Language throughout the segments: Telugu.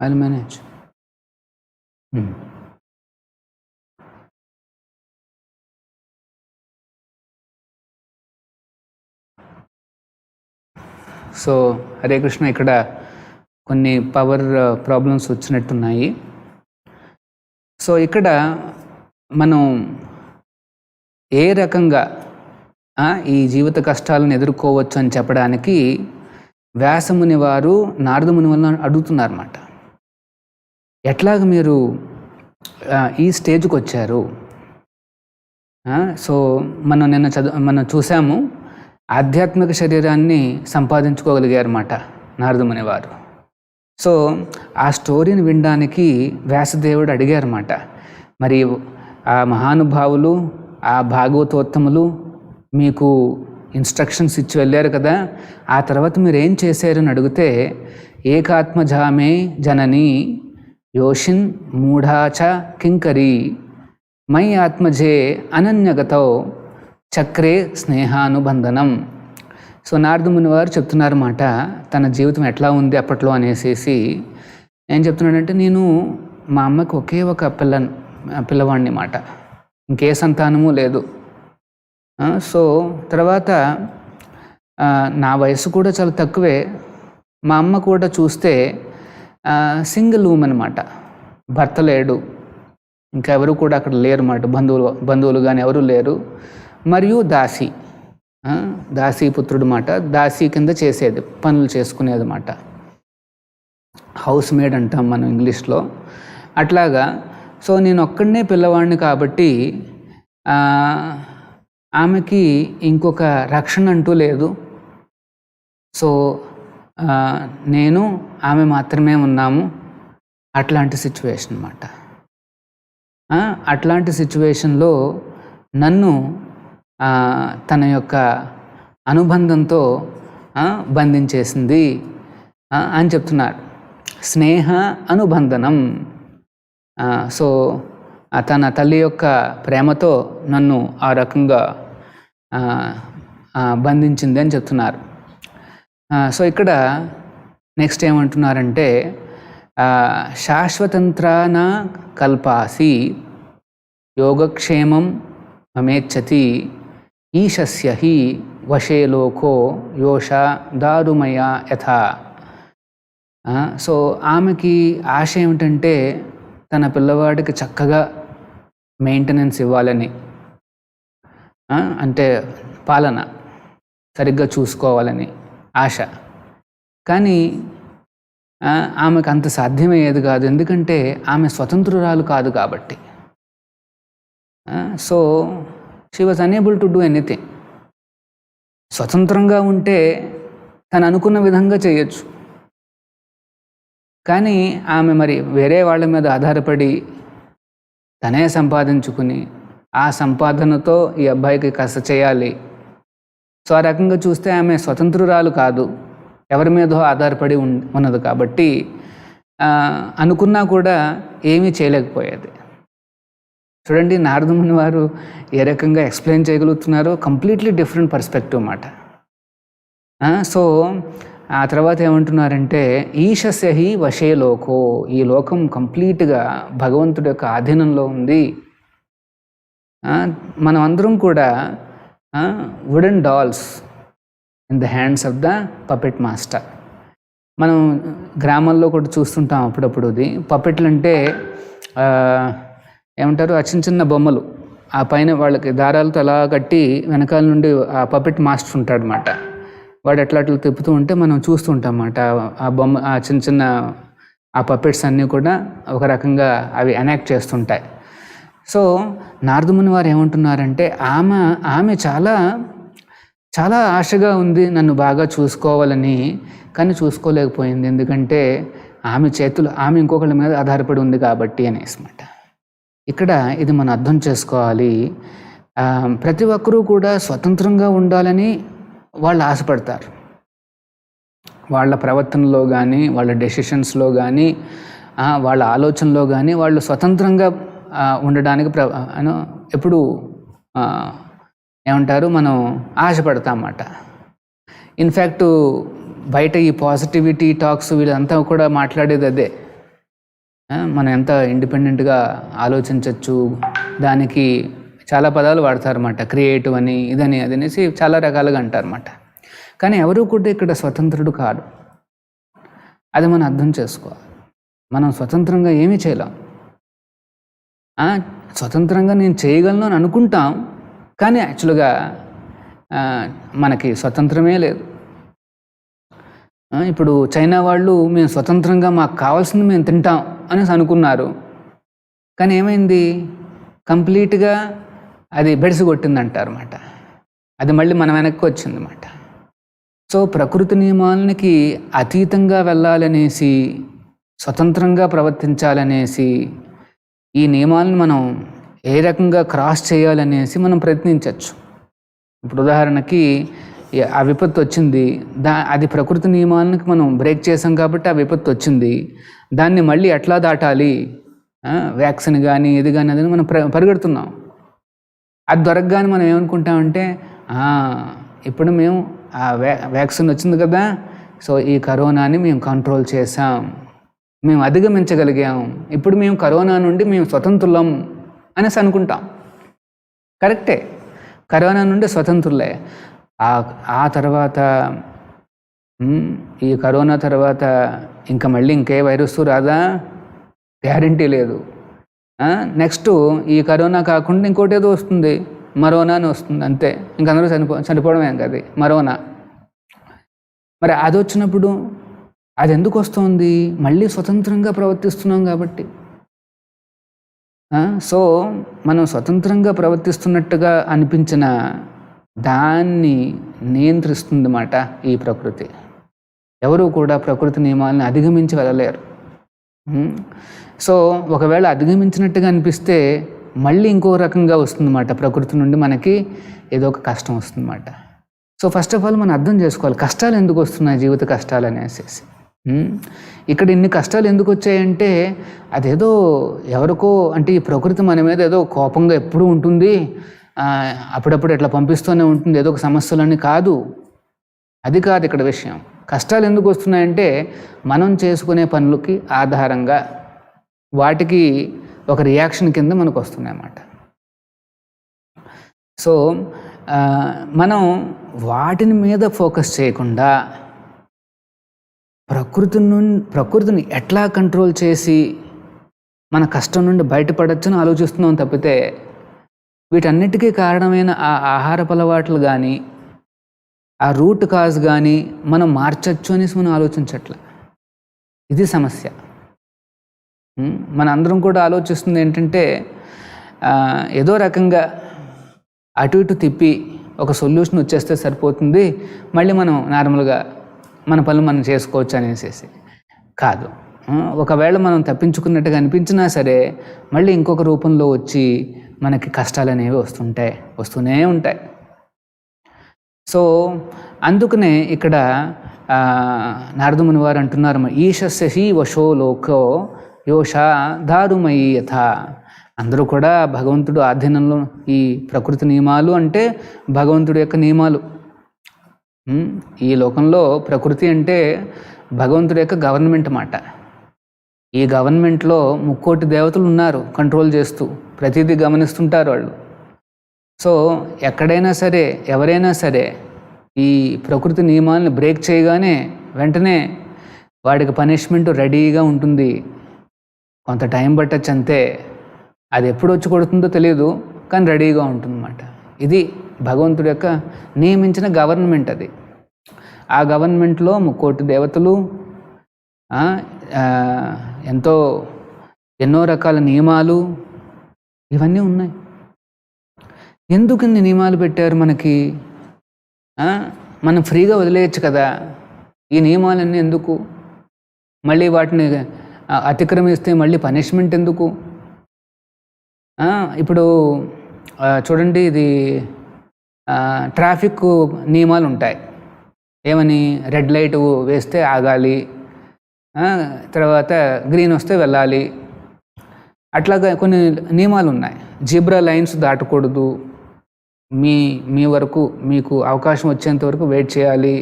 I'll manage. So Hare Krishna, ఇక్కడ కొన్ని పవర్ ప్రాబ్లమ్స్ వచ్చినట్టున్నాయి. సో ఇక్కడ మనం ఏ రకంగా ఈ జీవిత కష్టాలను ఎదుర్కోవచ్చు అని చెప్పడానికి వ్యాసముని వారు నారదముని వలన అడుగుతున్నారన్నమాట. ఎట్లాగ మీరు ఈ స్టేజ్కి వచ్చారు? సో మనం చూసాము, ఆధ్యాత్మిక శరీరాన్ని సంపాదించుకోగలిగారన్నమాట నారదముని వారు. సో ఆ స్టోరీని వినడానికి వ్యాసదేవుడు అడిగారన్నమాట. మరి ఆ మహానుభావులు, ఆ భాగవతోత్తములు మీకు ఇన్స్ట్రక్షన్స్ ఇచ్చి వెళ్ళారు కదా, ఆ తర్వాత మీరు ఏం చేశారని అడిగితే, ఏకాత్మజామే జనని యోషిన్ మూఢాచ కింకరి మై ఆత్మజే అనన్యగతో చక్రే స్నేహానుబంధనం. సో నారదముని వారు చెప్తున్నారన్నమాట, తన జీవితం ఎట్లా ఉంది అప్పట్లో అనేసి. ఏం చెప్తున్నాడంటే, నేను మా అమ్మకి ఒకే ఒక పిల్లవాడిని మాట, ఇంకే సంతానము లేదు. సో తర్వాత నా వయసు కూడా చాలా తక్కువే. మా అమ్మ కూడా చూస్తే సింగిల్ ఉమెన్ అన్నమాట, భర్త లేడు, ఇంకా ఎవరు కూడా అక్కడ లేరు అన్నమాట, బంధువులు కానీ ఎవరు లేరు. మరియు దాసీ పుత్రుడు మాట, దాసీ కింద చేసేది, పనులు చేసుకునేది మాట, హౌస్ మేడ్ అంటాం మనం ఇంగ్లీష్లో. అట్లాగా సో నేను ఒక్కడనే పిల్లవాడిని కాబట్టి ఆమెకి ఇంకొక రక్షణ అంటూ లేదు. సో నేను ఆమె మాత్రమే ఉన్నాము. అట్లాంటి సిచ్యువేషన్ అన్నమాట. అట్లాంటి సిచ్యువేషన్లో నన్ను తన యొక్క అనుబంధంతో బంధించేసింది అని చెప్తున్నారు. స్నేహ అనుబంధనం. సో తన తల్లి యొక్క ప్రేమతో నన్ను ఆ రకంగా బంధించింది అని చెప్తున్నారు. సో ఇక్కడ నెక్స్ట్ ఏమంటున్నారంటే, శాశ్వతంత్రాన కల్పాసి యోగక్షేమం మమేచ్చతి ఈశస్య హి వశే లోకో యోష దారుమయ యథా. సో ఆమెకి ఆశ ఏమిటంటే, తన పిల్లవాడికి చక్కగా మెయింటెనెన్స్ ఇవ్వాలని, అంటే పాలన సరిగ్గా చూసుకోవాలని ఆశ. కానీ ఆమెకు అంత సాధ్యమయ్యేది కాదు, ఎందుకంటే ఆమె స్వతంత్రురాలు కాదు కాబట్టి. So she was unable to do anything. స్వతంత్రంగా ఉంటే తను అనుకున్న విధంగా చేయొచ్చు, కానీ ఆమె మరి వేరే వాళ్ళ మీద ఆధారపడి తనే సంపాదించుకుని ఆ సంపాదనతో ఈ అబ్బాయికి కాస్త చేయాలి. సో ఆ రకంగా చూస్తే ఆమె స్వతంత్రురాలు కాదు, ఎవరి మీదో ఆధారపడి ఉన్నది కాబట్టి అనుకున్నా కూడా ఏమీ చేయలేకపోయేది. చూడండి నారదముని వారు ఏ రకంగా ఎక్స్ప్లెయిన్ చేయగలుగుతున్నారో, కంప్లీట్లీ డిఫరెంట్ పర్స్పెక్టివ్ అన్నమాట. సో ఆ తర్వాత ఏమంటున్నారంటే, ఈశస్య హి వశే లోకో, ఈ లోకం కంప్లీట్గా భగవంతుడి యొక్క ఆధీనంలో ఉంది. మనం అందరం కూడా wooden dolls in the hands of the puppet master. మనం గ్రామాల్లో కూడా చూస్తుంటాం అప్పుడప్పుడు. పపెట్లు అంటే ఏమంటారు, ఆ చిన్న చిన్న బొమ్మలు, ఆ పైన వాళ్ళకి దారాలతో అలా కట్టి వెనకాల నుండి ఆ పపెట్ మాస్టర్ ఉంటాడనమాట. వాడు ఎట్లా తిప్పుతూ ఉంటే మనం చూస్తూ ఉంటాం అన్నమాట. ఆ బొమ్మ, ఆ చిన్న చిన్న ఆ పపెట్స్ అన్నీ కూడా ఒక రకంగా అవి ఎనాక్ట్ చేస్తుంటాయి. సో నారదముని వారు ఏమంటున్నారంటే, ఆమె చాలా చాలా ఆశగా ఉంది నన్ను బాగా చూసుకోవాలని, కానీ చూసుకోలేకపోయింది, ఎందుకంటే ఆమె ఇంకొకళ్ళ మీద ఆధారపడి ఉంది కాబట్టి అనేసి మాట. ఇక్కడ ఇది మనం అర్థం చేసుకోవాలి. ప్రతి ఒక్కరూ కూడా స్వతంత్రంగా ఉండాలని వాళ్ళు ఆశపడతారు. వాళ్ళ ప్రవర్తనలో కానీ, వాళ్ళ డెసిషన్స్లో కానీ, వాళ్ళ ఆలోచనలో కానీ వాళ్ళు స్వతంత్రంగా ఉండడానికి ఎప్పుడు ఏమంటారు, మనం ఆశపడతాం అన్నమాట. ఇన్ఫ్యాక్ట్ బయట ఈ పాజిటివిటీ టాక్స్ వీళ్ళంతా కూడా మాట్లాడేది అదే. మనం ఎంత ఇండిపెండెంట్గా ఆలోచించవచ్చు, దానికి చాలా పదాలు వాడతారన్నమాట. క్రియేటివ్ అని, ఇదని, అదనేసి చాలా రకాలుగా అంటారన్నమాట. కానీ ఎవరు కూడా ఇక్కడ స్వతంత్రుడు కాదు. అది మనం అర్థం చేసుకోవాలి. మనం స్వతంత్రంగా ఏమీ చేయలేం. స్వతంత్రంగా నేను చేయగలను అని అనుకుంటాం, కానీ యాక్చువల్గా మనకి స్వతంత్రమే లేదు. ఇప్పుడు చైనా వాళ్ళు మేము స్వతంత్రంగా మాకు కావాల్సింది మేము తింటాం అనేసి అనుకున్నారు. కానీ ఏమైంది? కంప్లీట్గా అది బెడిసి కొట్టిందంటారన్నమాట. అది మళ్ళీ మన వెనక్కి వచ్చిందన్నమాట. సో ప్రకృతి నియమాలకి అతీతంగా వెళ్ళాలనేసి, స్వతంత్రంగా ప్రవర్తించాలనేసి, ఈ నియమాలను మనం ఏ రకంగా క్రాస్ చేయాలనేసి మనం ప్రయత్నించవచ్చు. ఇప్పుడు ఉదాహరణకి ఆ విపత్తు వచ్చింది, అది ప్రకృతి నియమాలకు మనం బ్రేక్ చేసాం కాబట్టి ఆ విపత్తు వచ్చింది. దాన్ని మళ్ళీ ఎట్లా దాటాలి, వ్యాక్సిన్ కానీ ఇది కానీ అదని మనం పరిగెడుతున్నాం. అది దొరకగానే మనం ఏమనుకుంటామంటే, ఇప్పుడు మేము ఆ వ్యాక్సిన్ వచ్చింది కదా, సో ఈ కరోనాని మేము కంట్రోల్ చేసాం, మేము అధిగమించగలిగాం, ఇప్పుడు మేము కరోనా నుండి మేము స్వతంత్రులం అనేసి అనుకుంటాం. కరెక్టే, కరోనా నుండి స్వతంత్రులే. ఆ తర్వాత ఈ కరోనా తర్వాత ఇంకా మళ్ళీ ఇంకే వైరస్ రాదా? గ్యారంటీ లేదు. నెక్స్ట్ ఈ కరోనా కాకుండా ఇంకోటి ఏదో వస్తుంది, మరోనా అని వస్తుంది, అంతే. ఇంకందరూ చనిపోవడమే కదా మరోనా. మరి అది వచ్చినప్పుడు అది ఎందుకు వస్తుంది? మళ్ళీ స్వతంత్రంగా ప్రవర్తిస్తున్నాం కాబట్టి. సో మనం స్వతంత్రంగా ప్రవర్తిస్తున్నట్టుగా అనిపించిన దాన్ని నియంత్రిస్తుందన్నమాట ఈ ప్రకృతి. ఎవరు కూడా ప్రకృతి నియమాలను అధిగమించి వెళ్ళలేరు. సో ఒకవేళ అధిగమించినట్టుగా అనిపిస్తే మళ్ళీ ఇంకో రకంగా వస్తుందన్నమాట. ప్రకృతి నుండి మనకి ఏదో ఒక కష్టం వస్తుందన్నమాట. సో ఫస్ట్ ఆఫ్ ఆల్ మనం అర్థం చేసుకోవాలి, కష్టాలు ఎందుకు వస్తున్నాయి, జీవిత కష్టాలు అనేసి. ఇక్కడ ఇన్ని కష్టాలు ఎందుకు వచ్చాయంటే అదేదో ఎవరికో, అంటే ఈ ప్రకృతి మన మీద ఏదో కోపంగా ఎప్పుడూ ఉంటుంది, అప్పుడప్పుడు ఇట్లా పంపిస్తూనే ఉంటుంది ఏదో ఒక సమస్యలని కాదు. అది కాదు ఇక్కడ విషయం. కష్టాలు ఎందుకు వస్తున్నాయంటే మనం చేసుకునే పనులకి ఆధారంగా వాటికి ఒక రియాక్షన్ కింద మనకు వస్తున్నాయి అన్నమాట. సో మనం వాటిని మీద ఫోకస్ చేయకుండా ప్రకృతిని ఎట్లా కంట్రోల్ చేసి మన కష్టం నుండి బయటపడచ్చని ఆలోచిస్తున్నాం తప్పితే వీటన్నిటికీ కారణమైన ఆ ఆహారపు అలవాట్లు కానీ, ఆ రూట్ కాజ్ కానీ మనం మార్చచ్చు అనేసి మనం ఆలోచించట్లే. ఇది సమస్య. మన అందరం కూడా ఆలోచిస్తుంది ఏంటంటే ఏదో రకంగా అటు ఇటు తిప్పి ఒక సొల్యూషన్ వచ్చేస్తే సరిపోతుంది, మళ్ళీ మనం నార్మల్గా మన పనులు మనం చేసుకోవచ్చు అనేసి. కాదు, ఒకవేళ మనం తప్పించుకున్నట్టుగా అనిపించినా సరే మళ్ళీ ఇంకొక రూపంలో వచ్చి మనకి కష్టాలు అనేవి వస్తూనే ఉంటాయి. సో అందుకనే ఇక్కడ నారదముని వారు అంటున్నారు, ఈశస్య హి వశో లోకో యోషా దారుమయీ యథ. అందరూ కూడా భగవంతుడు ఆధీనంలో, ఈ ప్రకృతి నియమాలు అంటే భగవంతుడి యొక్క నియమాలు. ఈ లోకంలో ప్రకృతి అంటే భగవంతుడి యొక్క గవర్నమెంట్ అన్నమాట. ఈ గవర్నమెంట్లో 3 కోటి దేవతలు ఉన్నారు కంట్రోల్ చేస్తూ, ప్రతిదీ గమనిస్తుంటారు వాళ్ళు. సో ఎక్కడైనా సరే ఎవరైనా సరే ఈ ప్రకృతి నియమాలను బ్రేక్ చేయగానే వెంటనే వాడికి పనిష్మెంట్ రెడీగా ఉంటుంది. కొంత టైం పట్టచ్చు అంతే, అది ఎప్పుడు వచ్చి కొడుతుందో తెలియదు, కానీ రెడీగా ఉంటుందన్నమాట. ఇది భగవంతుడి యొక్క నియమించిన గవర్నమెంట్. అది ఆ గవర్నమెంట్లో 3 కోటి దేవతలు, ఎన్నో రకాల నియమాలు ఇవన్నీ ఉన్నాయి. ఎందుకు ఇన్ని నియమాలు పెట్టారు మనకి? మనం ఫ్రీగా వదిలేయచ్చు కదా. ఈ నియమాలన్నీ ఎందుకు? మళ్ళీ వాటిని అతిక్రమిస్తే మళ్ళీ పనిష్మెంట్ ఎందుకు? ఇప్పుడు చూడండి, ఇది ట్రాఫిక్ నియమాలు ఉంటాయి. ఏమని? రెడ్ లైట్ వేస్తే ఆగాలి, తర్వాత గ్రీన్ వస్తే వెళ్ళాలి, అట్లాగా కొన్ని నియమాలు ఉన్నాయి. జీబ్రా లైన్స్ దాటకూడదు, మీ వరకు మీకు అవకాశం వచ్చేంత వరకు వెయిట్ చేయాలి,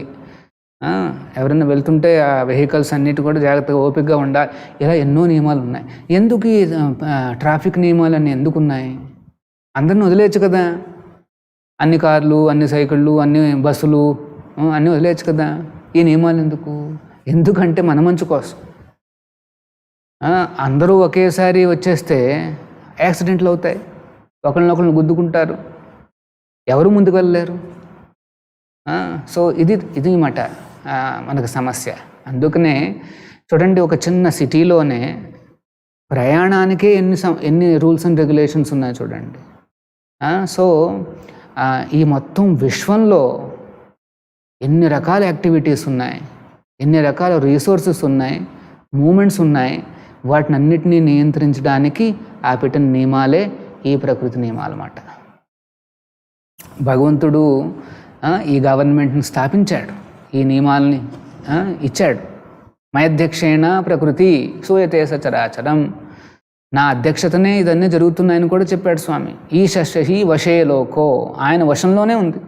ఎవరైనా వెళ్తుంటే ఆ వెహికల్స్ అన్నిటి కూడా జాగ్రత్తగా ఓపికగా ఉండాలి. ఇలా ఎన్నో నియమాలు ఉన్నాయి. ఎందుకు ఈ ట్రాఫిక్ నియమాలన్నీ ఎందుకు ఉన్నాయి? అందరిని వదిలేయచ్చు కదా. అన్ని కార్లు, అన్ని సైకిళ్ళు, అన్ని బస్సులు అన్నీ వదిలేయచ్చు కదా. ఈ నియమాలు ఎందుకు? ఎందుకంటే మన మంచు కోసం. అందరూ ఒకేసారి వచ్చేస్తే యాక్సిడెంట్లు అవుతాయి, ఒకరినొకరిని గుద్దుకుంటారు, ఎవరు ముందుకు వెళ్ళలేరు. సో ఇది మాట మనకు సమస్య. అందుకనే చూడండి, ఒక చిన్న సిటీలోనే ప్రయాణానికే ఎన్ని రూల్స్ అండ్ రెగ్యులేషన్స్ ఉన్నాయి చూడండి. సో ఈ మొత్తం విశ్వంలో ఎన్ని రకాల యాక్టివిటీస్ ఉన్నాయి, ఎన్ని రకాల రీసోర్సెస్ ఉన్నాయి, మూమెంట్స్ ఉన్నాయి. వాటిని అన్నిటినీ నియంత్రించడానికి ఆ పెట్టిన నియమాలే ఈ ప్రకృతి నియమాలు అన్నమాట. భగవంతుడు ఈ గవర్నమెంట్ని స్థాపించాడు, ఈ నియమాలని ఇచ్చాడు. మయధ్యక్షేణ ప్రకృతి సూయతే సచరాచరం. నా అధ్యక్షతనే ఇదన్నీ జరుగుతున్నాయని కూడా చెప్పాడు స్వామి. ఈ షష్ఠి వశే లోకో, ఆయన వశంలోనే ఉంది.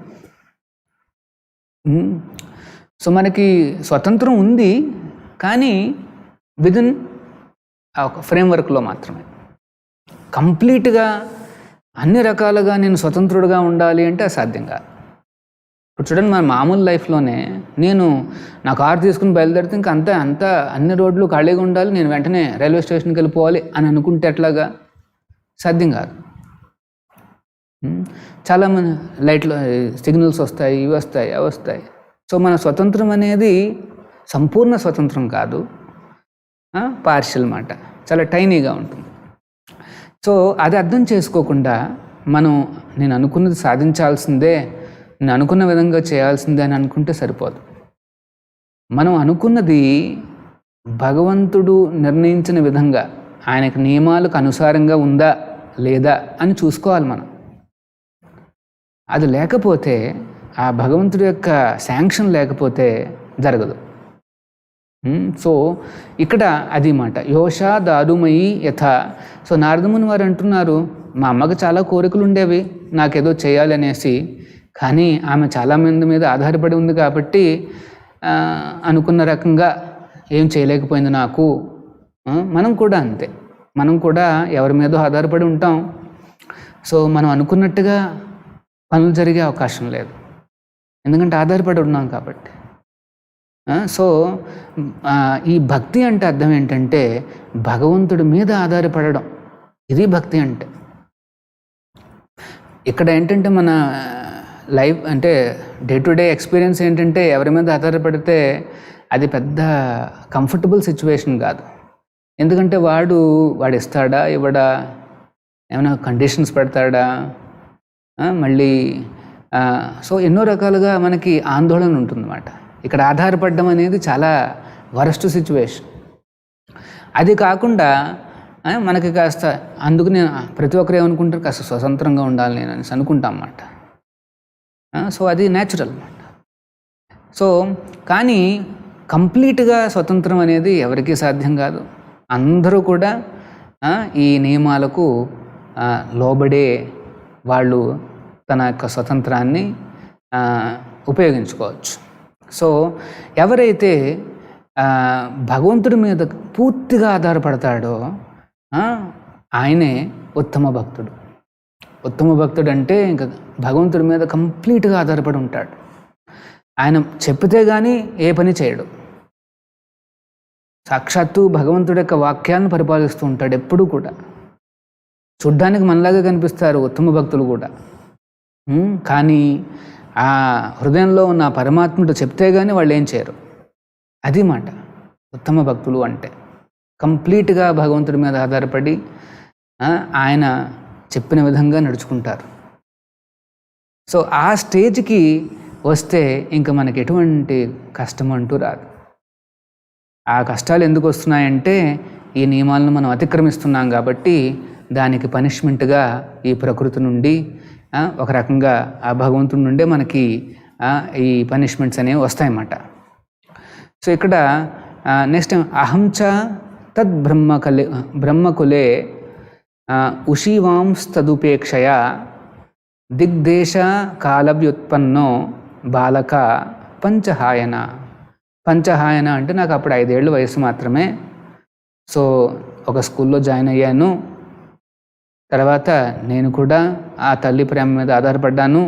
సో మనకి స్వతంత్రం ఉంది, కానీ విదిన్ ఒక ఫ్రేమ్వర్క్లో మాత్రమే. కంప్లీట్గా అన్ని రకాలుగా నేను స్వతంత్రుడుగా ఉండాలి అంటే అసాధ్యం కాదు. ఇప్పుడు చూడండి, మన మామూలు లైఫ్లోనే నేను నా కారు తీసుకుని బయలుదేరితే ఇంకా అంతా అన్ని రోడ్లు ఖాళీగా ఉండాలి, నేను వెంటనే రైల్వే స్టేషన్కి వెళ్ళిపోవాలి అని అనుకుంటే ఎట్లాగా? సాధ్యం కాదు. చాలామంది లైట్లు సిగ్నల్స్ వస్తాయి, ఇవి వస్తాయి, అవి వస్తాయి. సో మన స్వతంత్రం అనేది సంపూర్ణ స్వతంత్రం కాదు, పార్షియల్ మాట, చాలా టైనీగా ఉంటుంది. సో అది అర్థం చేసుకోకుండా నేను అనుకున్నది సాధించాల్సిందే, నేను అనుకున్న విధంగా చేయాల్సిందే అని అనుకుంటే సరిపోదు. మనం అనుకున్నది భగవంతుడు నిర్ణయించిన విధంగా ఆయనకు నియమాలకు అనుసారంగా ఉందా లేదా అని చూసుకోవాలి మనం. అది లేకపోతే, ఆ భగవంతుడి యొక్క శాంక్షన్ లేకపోతే జరగదు. సో ఇక్కడ అది మాట యోషా దారుమయి యథ. సో నారదముని వారు అంటున్నారు, మా అమ్మకి చాలా కోరికలు ఉండేవి నాకేదో చేయాలి అనేసి, కానీ ఆమె చాలామంది మీద ఆధారపడి ఉంది కాబట్టి అనుకున్న రకంగా ఏం చేయలేకపోయింది నాకు. మనం కూడా అంతే, మనం కూడా ఎవరి మీదో ఆధారపడి ఉంటాం. సో మనం అనుకున్నట్టుగా పనులు జరిగే అవకాశం లేదు, ఎందుకంటే ఆధారపడి ఉన్నాం కాబట్టి. సో ఈ భక్తి అంటే అర్థం ఏంటంటే భగవంతుడి మీద ఆధారపడడం, ఇది భక్తి అంటే. ఇక్కడ ఏంటంటే మన లైఫ్ అంటే డే టు డే ఎక్స్పీరియన్స్ ఏంటంటే ఎవరి మీద ఆధారపడితే అది పెద్ద కంఫర్టబుల్ సిచ్యువేషన్ కాదు. ఎందుకంటే వాడు ఇస్తాడా ఇవ్వడా, ఏమైనా కండిషన్స్ పెడతాడా, మళ్ళీ సో ఎన్నో రకాలుగా మనకి ఆందోళన ఉంటుందన్నమాట. ఇక్కడ ఆధారపడడం అనేది చాలా వరస్ట్ సిచ్యువేషన్. అది కాకుండా మనకి కాస్త, అందుకు నేను ప్రతి ఒక్కరు ఏమనుకుంటారు, కాస్త స్వతంత్రంగా ఉండాలి నేను అనేసి అనుకుంటాం అన్నమాట. సో అది న్యాచురల్ అన్నమాట. సో కానీ కంప్లీట్గా స్వతంత్రం అనేది ఎవరికీ సాధ్యం కాదు. అందరూ కూడా ఈ నియమాలకు లోబడే వాళ్ళు తన యొక్క స్వతంత్రాన్ని ఉపయోగించుకోవచ్చు. సో ఎవరైతే భగవంతుడి మీద పూర్తిగా ఆధారపడతాడో ఆయనే ఉత్తమ భక్తుడు. ఉత్తమ భక్తుడు అంటే ఇంకా భగవంతుడి మీద కంప్లీట్గా ఆధారపడి ఉంటాడు. ఆయన చెప్పితే కానీ ఏ పని చేయడు. సాక్షాత్తు భగవంతుడి యొక్క వాక్యాలను పరిపాలిస్తూ ఉంటాడు ఎప్పుడూ కూడా. చూడ్డానికి మనలాగా కనిపిస్తారు ఉత్తమ భక్తులు కూడా, కానీ ఆ హృదయంలో ఉన్న పరమాత్ముడు చెప్తే కానీ వాళ్ళు ఏం చేయరు. అది మాట ఉత్తమ భక్తులు అంటే. కంప్లీట్గా భగవంతుడి మీద ఆధారపడి ఆయన చెప్పిన విధంగా నడుచుకుంటారు. సో ఆ స్టేజ్కి వస్తే ఇంకా మనకి ఎటువంటి కష్టం అంటూ రాదు. ఆ కష్టాలు ఎందుకు వస్తున్నాయంటే ఈ నియమాలను మనం అతిక్రమిస్తున్నాం కాబట్టి దానికి పనిష్మెంట్గా ఈ ప్రకృతి నుండి ఒక రకంగా ఆ భగవంతుడి నుండే మనకి ఈ పనిష్మెంట్స్ అనేవి వస్తాయన్నమాట. సో ఇక్కడ నెక్స్ట్ అహంచ తద్ బ్రహ్మకులే ఉషీవాంస్తదుపేక్షయ దిగ్దేశ కాలవ్యుత్పన్నో బాలక పంచహాయన. పంచహాయన అంటే నాకు అప్పుడు 5 ఏళ్ళు వయసు మాత్రమే. సో ఒక స్కూల్లో జాయిన్ అయ్యాను. తర్వాత నేను కూడా ఆ తల్లి ప్రేమ మీద ఆధారపడ్డాను.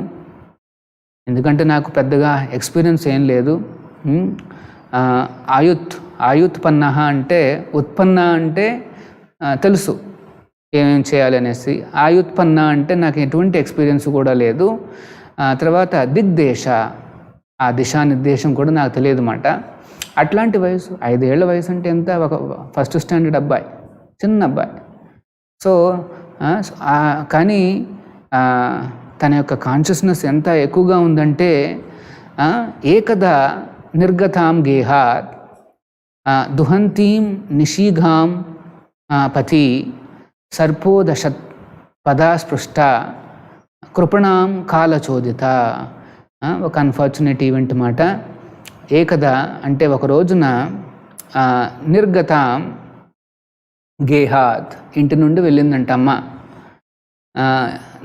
ఎందుకంటే నాకు పెద్దగా ఎక్స్పీరియన్స్ ఏం లేదు. ఆయుత్పన్న అంటే ఉత్పన్న అంటే తెలుసు ఏమేమి చేయాలి అనేసి. ఆయుత్పన్న అంటే నాకు ఎటువంటి ఎక్స్పీరియన్స్ కూడా లేదు. తర్వాత దిగ్దేశ, ఆ దిశానిర్దేశం కూడా నాకు తెలియదు అన్నమాట. అట్లాంటి వయసు 5 ఏళ్ల వయసు అంటే ఎంత, ఒక ఫస్ట్ స్టాండర్డ్ అబ్బాయి, చిన్న అబ్బాయి. సో కానీ తన యొక్క కాన్షియస్నెస్ ఎంత ఎక్కువగా ఉందంటే ఏకదా నిర్గతాం గేహాత్ దుహంతీం నిషీఘాం పతి సర్పోదశత్ పదా స్పృష్ట కృపణాం కాలచోదిత. ఒక అన్ఫార్చునేట్ ఈవెంట్ మాట. ఏకదా అంటే ఒక రోజున నిర్గతాం గేహాత్ ఇంటి నుండి వెళ్ళిందంట అమ్మ.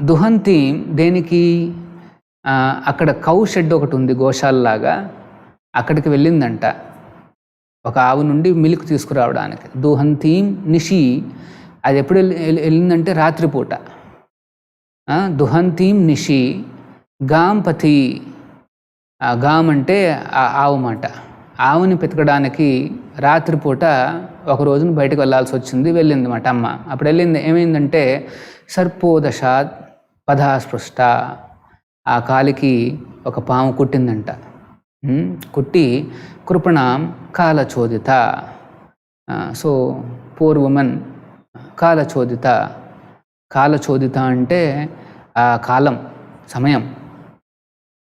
దుహంతీం దేనికి, అక్కడ కౌ షెడ్ ఒకటి ఉంది గోశాలలాగా, అక్కడికి వెళ్ళిందంట ఒక ఆవు నుండి మిల్క్ తీసుకురావడానికి. దుహంతీం నిషి, అది ఎప్పుడు వెళ్ళిందంటే రాత్రిపూట. దుహంతీం నిషి గాంపతి, గాం అంటే ఆవు మాట. ఆవుని పెతకడానికి రాత్రిపూట ఒక రోజున బయటకు వెళ్ళాల్సి వచ్చింది. వెళ్ళింది మాట అమ్మ. అప్పుడు వెళ్ళింది, ఏమైందంటే సర్పోదశాత్ పదా స్పృష్ట, ఆ కాలికి ఒక పాము కుట్టిందంట. కుట్టి కృపణాం కాలచోదిత. సో పూర్ ఉమెన్ కాలచోదిత. కాలచోదిత అంటే ఆ కాలం, సమయం,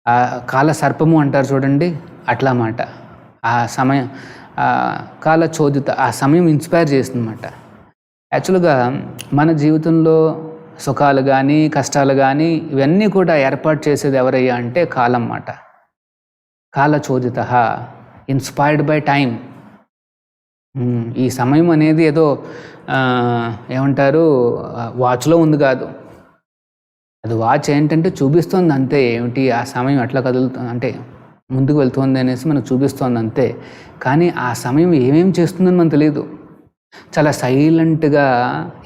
ఆ కాల సర్పము అంటారు చూడండి, అట్లా మాట. ఆ సమయం కాలచోదిత, ఆ సమయం ఇన్స్పైర్ చేస్తుందన్నమాట. యాక్చువల్గా మన జీవితంలో సుఖాలు కానీ కష్టాలు కానీ ఇవన్నీ కూడా ఏర్పాటు చేసేది ఎవరయ్యా అంటే కాలం మాట. కాలచోదిత, ఇన్స్పైర్డ్ బై టైం. ఈ సమయం అనేది ఏదో ఏమంటారు వాచ్లో ఉంది కాదు. అది వాచ్ ఏంటంటే చూపిస్తుంది అంతే, ఏమిటి ఆ సమయం ఎట్లా కదులుతుంది అంటే ముందుకు వెళ్తుంది అనేసి మనకు చూపిస్తుంది అంతే. కానీ ఆ సమయం ఏమేమి చేస్తుందని మనకు తెలియదు. చాలా సైలెంట్గా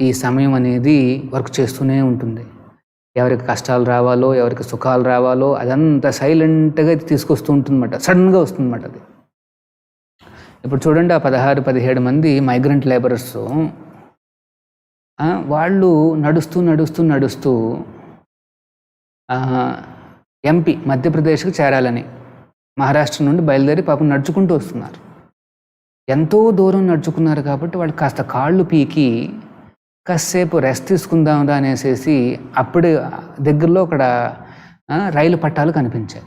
ఈ సమయం అనేది వర్క్ చేస్తూనే ఉంటుంది. ఎవరికి కష్టాలు రావాలో, ఎవరికి సుఖాలు రావాలో అదంతా సైలెంట్గా తీసుకొస్తూ ఉంటుందన్నమాట. సడన్గా వస్తుందన్నమాట అది. ఇప్పుడు చూడండి, ఆ 16-17 మంది మైగ్రెంట్ లేబరర్స్, వాళ్ళు నడుస్తూ నడుస్తూ నడుస్తూ ఎంపీ మధ్యప్రదేశ్కి చేరాలని మహారాష్ట్ర నుండి బయలుదేరి పాపం నడుచుకుంటూ వస్తున్నారు. ఎంతో దూరం నడుచుకున్నారు కాబట్టి వాళ్ళు కాస్త కాళ్ళు పీకి కాసేపు రెస్ట్ తీసుకుందాం అనేసి అప్పుడు దగ్గరలో అక్కడ రైలు పట్టాలు కనిపించాయి.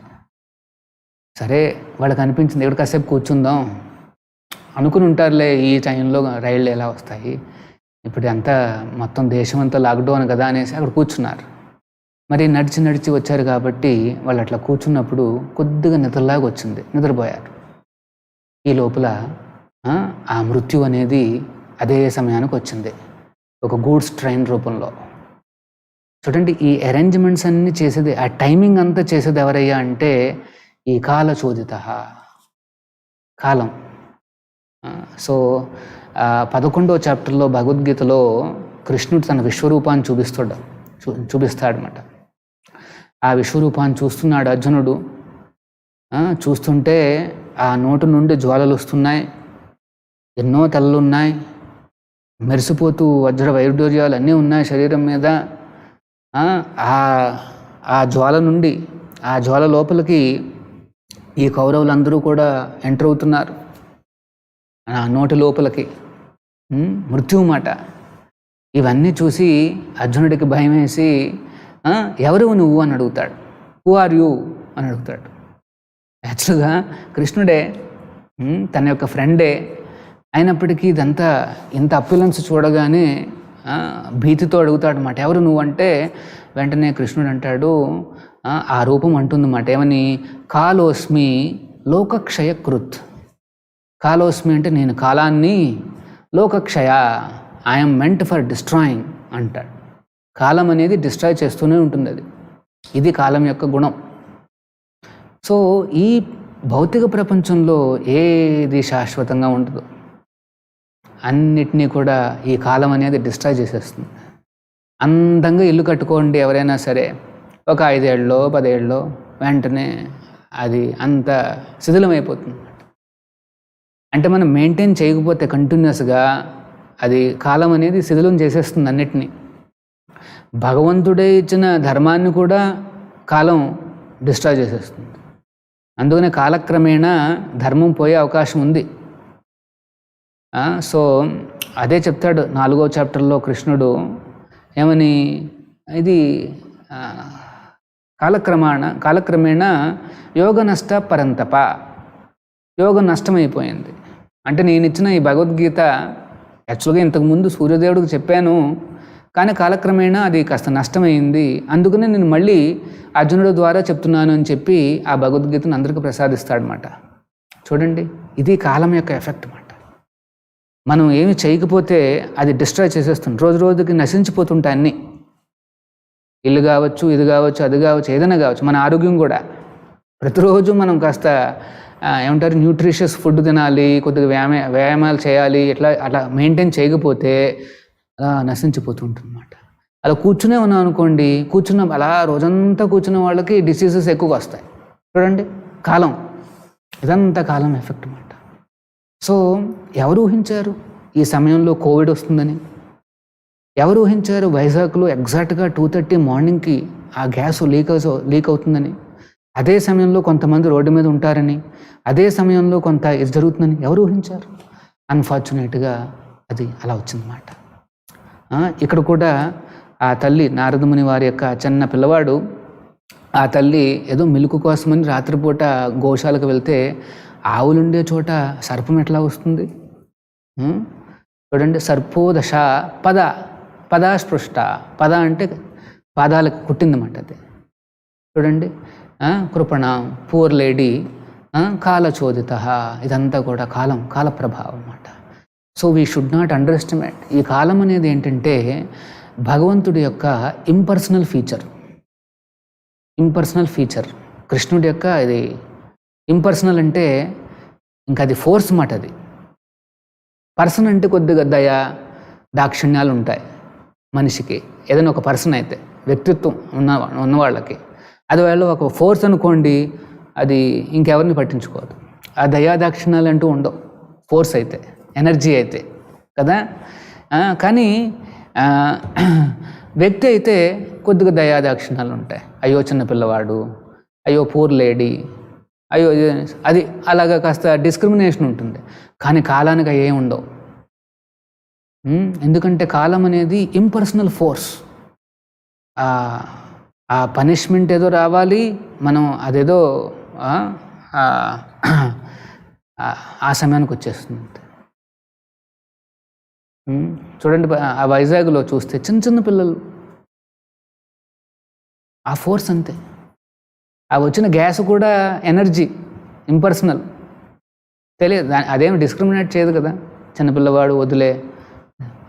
సరే వాళ్ళకి అనిపించింది, ఇక్కడ కాసేపు కూర్చుందాం అనుకుని ఉంటారులే, ఈ టైంలో రైళ్ళు ఎలా వస్తాయి, ఇప్పుడు అంతా మొత్తం దేశం అంతా లాక్డౌన్ కదా అనేసి అక్కడ కూర్చున్నారు. మరి నడిచి నడిచి వచ్చారు కాబట్టి వాళ్ళు అట్లా కూర్చున్నప్పుడు కొద్దిగా నిద్రలాగా వచ్చింది, నిద్రపోయారు. ఈ లోపల ఆ మృత్యు అనేది అదే సమయానికి వచ్చింది, ఒక గూడ్స్ ట్రైన్ రూపంలో. చూడండి, ఈ అరేంజ్మెంట్స్ అన్నీ చేసేది, ఆ టైమింగ్ అంతా చేసేది ఎవరయ్యా అంటే ఈ కాలచోదిత, కాలం. సో 11వ చాప్టర్లో భగవద్గీతలో కృష్ణుడు తన విశ్వరూపాన్ని చూపిస్తాడనమాట. ఆ విశ్వరూపాన్ని చూస్తున్నాడు అర్జునుడు. చూస్తుంటే ఆ నోటు నుండి జ్వాలలు వస్తున్నాయి, ఎన్నో తలలున్నాయి, మెరిసిపోతూ వజ్ర వైడూర్యాలు అన్నీ ఉన్నాయి శరీరం మీద. ఆ జ్వాల నుండి, ఆ జ్వాల లోపలికి ఈ కౌరవులందరూ కూడా ఎంటర్ అవుతున్నారు. ఆ నోటి లోపలికి మృత్యువు మాట. ఇవన్నీ చూసి అర్జునుడికి భయం వేసి, ఎవరు నువ్వు అని అడుగుతాడు. హూ ఆర్ యూ అని అడుగుతాడు. యాక్చువల్గా కృష్ణుడే, తన యొక్క ఫ్రెండే అయినప్పటికీ ఇదంతా ఇంత అప్యులెన్స్ చూడగానే భీతితో అడుగుతాడు అన్నమాట, ఎవరు నువ్వు అంటే వెంటనే కృష్ణుడు అంటాడు, ఆ రూపం అంటుందన్నమాట, ఏమని, కాలోస్మి లోకక్షయకృత్. కాలోస్మి అంటే నేను కాలాన్ని, లోకక్షయ ఐఎమ్ మెంట్ ఫర్ డిస్ట్రాయింగ్ అంటాడు. కాలం అనేది డిస్ట్రాయ్ చేస్తూనే ఉంటుంది, అది ఇది కాలం యొక్క గుణం. సో ఈ భౌతిక ప్రపంచంలో ఏది శాశ్వతంగా ఉండదు. అన్నిటినీ కూడా ఈ కాలం అనేది డిస్ట్రాయ్ చేసేస్తుంది. అందంగా ఇల్లు కట్టుకోండి ఎవరైనా సరే, ఒక 5 ఏళ్ళలో 10 ఏళ్ళలో వెంటనే అది అంత శిథిలమైపోతుంది. అంటే మనం మెయింటైన్ చేయకపోతే కంటిన్యూస్గా అది కాలం అనేది శిథిలం చేసేస్తుంది అన్నిటినీ. భగవంతుడే ఇచ్చిన ధర్మాన్ని కూడా కాలం డిస్ట్రాయ్ చేసేస్తుంది. అందుకనే కాలక్రమేణా ధర్మం పోయే అవకాశం ఉంది. సో అదే చెప్తాడు 4వ చాప్టర్లో కృష్ణుడు ఏమని, ఇది కాలక్రమేణా యోగ నష్ట పరంతప, యోగం నష్టమైపోయింది. అంటే నేను ఇచ్చిన ఈ భగవద్గీత యాక్చువల్గా ఇంతకుముందు సూర్యదేవుడికి చెప్పాను, కానీ కాలక్రమేణా అది కాస్త నష్టమైంది, అందుకనే నేను మళ్ళీ అర్జునుడి ద్వారా చెప్తున్నాను అని చెప్పి ఆ భగవద్గీతను అందరికీ ప్రసాదిస్తాడనమాట. చూడండి, ఇది కాలం యొక్క ఎఫెక్ట్ అన్నమాట. మనం ఏమి చేయకపోతే అది డిస్ట్రాయ్ చేసేస్తుంది. రోజు రోజుకి నశించిపోతుంటాయి అన్నీ. ఇల్లు కావచ్చు, ఇది కావచ్చు, అది కావచ్చు, ఏదైనా కావచ్చు. మన ఆరోగ్యం కూడా ప్రతిరోజు మనం కాస్త ఏమంటారు న్యూట్రిషియస్ ఫుడ్ తినాలి, కొద్దిగా వ్యాయామాలు చేయాలి. అట్లా మెయింటైన్ చేయకపోతే అలా నశించిపోతుంటుందన్నమాట. అలా కూర్చునే ఉన్నాం అనుకోండి, అలా రోజంతా కూర్చున్న వాళ్ళకి డిసీజెస్ ఎక్కువగా వస్తాయి. చూడండి, కాలం ఇదంతా కాలం ఎఫెక్ట్ అన్నమాట. సో ఎవరు ఊహించారు ఈ సమయంలో కోవిడ్ వస్తుందని? ఎవరు ఊహించారు వైజాగ్లో ఎగ్జాక్ట్గా 2:30 మార్నింగ్కి ఆ గ్యాస్ లీక్ అవుతుందని? అదే సమయంలో కొంతమంది రోడ్డు మీద ఉంటారని, అదే సమయంలో కొంత ఇది జరుగుతుందని ఎవరు ఊహించారు? అన్ఫార్చునేట్గా అది అలా వచ్చిందన్నమాట. ఇక్కడ కూడా ఆ తల్లి నారదముని వారి యొక్క చిన్న పిల్లవాడు, ఆ తల్లి ఏదో మిల్క్ కోసమని రాత్రిపూట గోశాలకు వెళ్తే ఆవులుండే చోట సర్పం ఎట్లా వస్తుంది? చూడండి, సర్పోదశ పదాస్పృష్ట, పద అంటే పాదాలకు కుట్టిందన్నమాట. అది చూడండి, కృపణ, పూర్ లేడీ, కాలచోదిత, ఇదంతా కూడా కాల ప్రభావం అన్నమాట. So we should not under estimate. ఈ కాలం అనేది ఏంటంటే భగవంతుడి యొక్క ఇంపర్సనల్ ఫీచర్. కృష్ణుడి యొక్క ఇది ఇంపర్సనల్ అంటే ఇంకా అది ఫోర్స్ మాట. అది పర్సన్ అంటే కొద్దిగా దయ దాక్షిణ్యాలు ఉంటాయి మనిషికి, ఏదైనా ఒక పర్సన్ అయితే, వ్యక్తిత్వం ఉన్నవాళ్ళకి. అది వాళ్ళు ఒక ఫోర్స్ అనుకోండి, అది ఇంకెవరిని పట్టించుకోదు. ఆ దయా దాక్షిణ్యాలు అంటూ ఉండవు ఫోర్స్ అయితే, ఎనర్జీ అయితే కదా. కానీ వ్యక్తి అయితే కొద్దిగా దయాదాక్షిణాలు ఉంటాయి. అయ్యో చిన్న పిల్లవాడు, అయ్యో పూర్ లేడీ, అయ్యో అది అలాగా కాస్త డిస్క్రిమినేషన్ ఉంటుంది. కానీ కాలానికి ఏం ఉండవు. ఎందుకంటే కాలం అనేది ఇంపర్సనల్ ఫోర్స్. ఆ పనిష్మెంట్ ఏదో రావాలి, మనం అదేదో ఆ సమయానికి వచ్చేస్తుంది. చూడండి, ఆ వైజాగ్లో చూస్తే చిన్న పిల్లలు, ఆ ఫోర్స్ అంతే. ఆ వచ్చిన గ్యాస్ కూడా ఎనర్జీ ఇంపర్సనల్, తెలియదు, అదేమి డిస్క్రిమినేట్ చేయదు కదా. చిన్నపిల్లవాడు వదిలే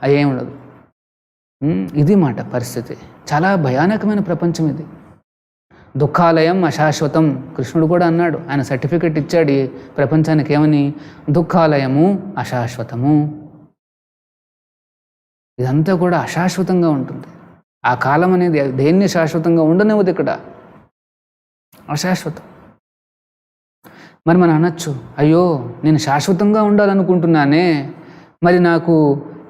అదేమి ఉండదు. ఇది మాట పరిస్థితి. చాలా భయానకమైన ప్రపంచం ఇది. దుఃఖాలయం అశాశ్వతం, కృష్ణుడు కూడా అన్నాడు. ఆయన సర్టిఫికెట్ ఇచ్చాడు ఈ ప్రపంచానికి ఏమని, దుఃఖాలయము అశాశ్వతము. ఇదంతా కూడా అశాశ్వతంగా ఉంటుంది. ఆ కాలం అనేది దేన్ని శాశ్వతంగా ఉండనివ్వదు. ఇక్కడ అశాశ్వతం. మరి మనం అనొచ్చు, అయ్యో నేను శాశ్వతంగా ఉండాలనుకుంటున్నానే, మరి నాకు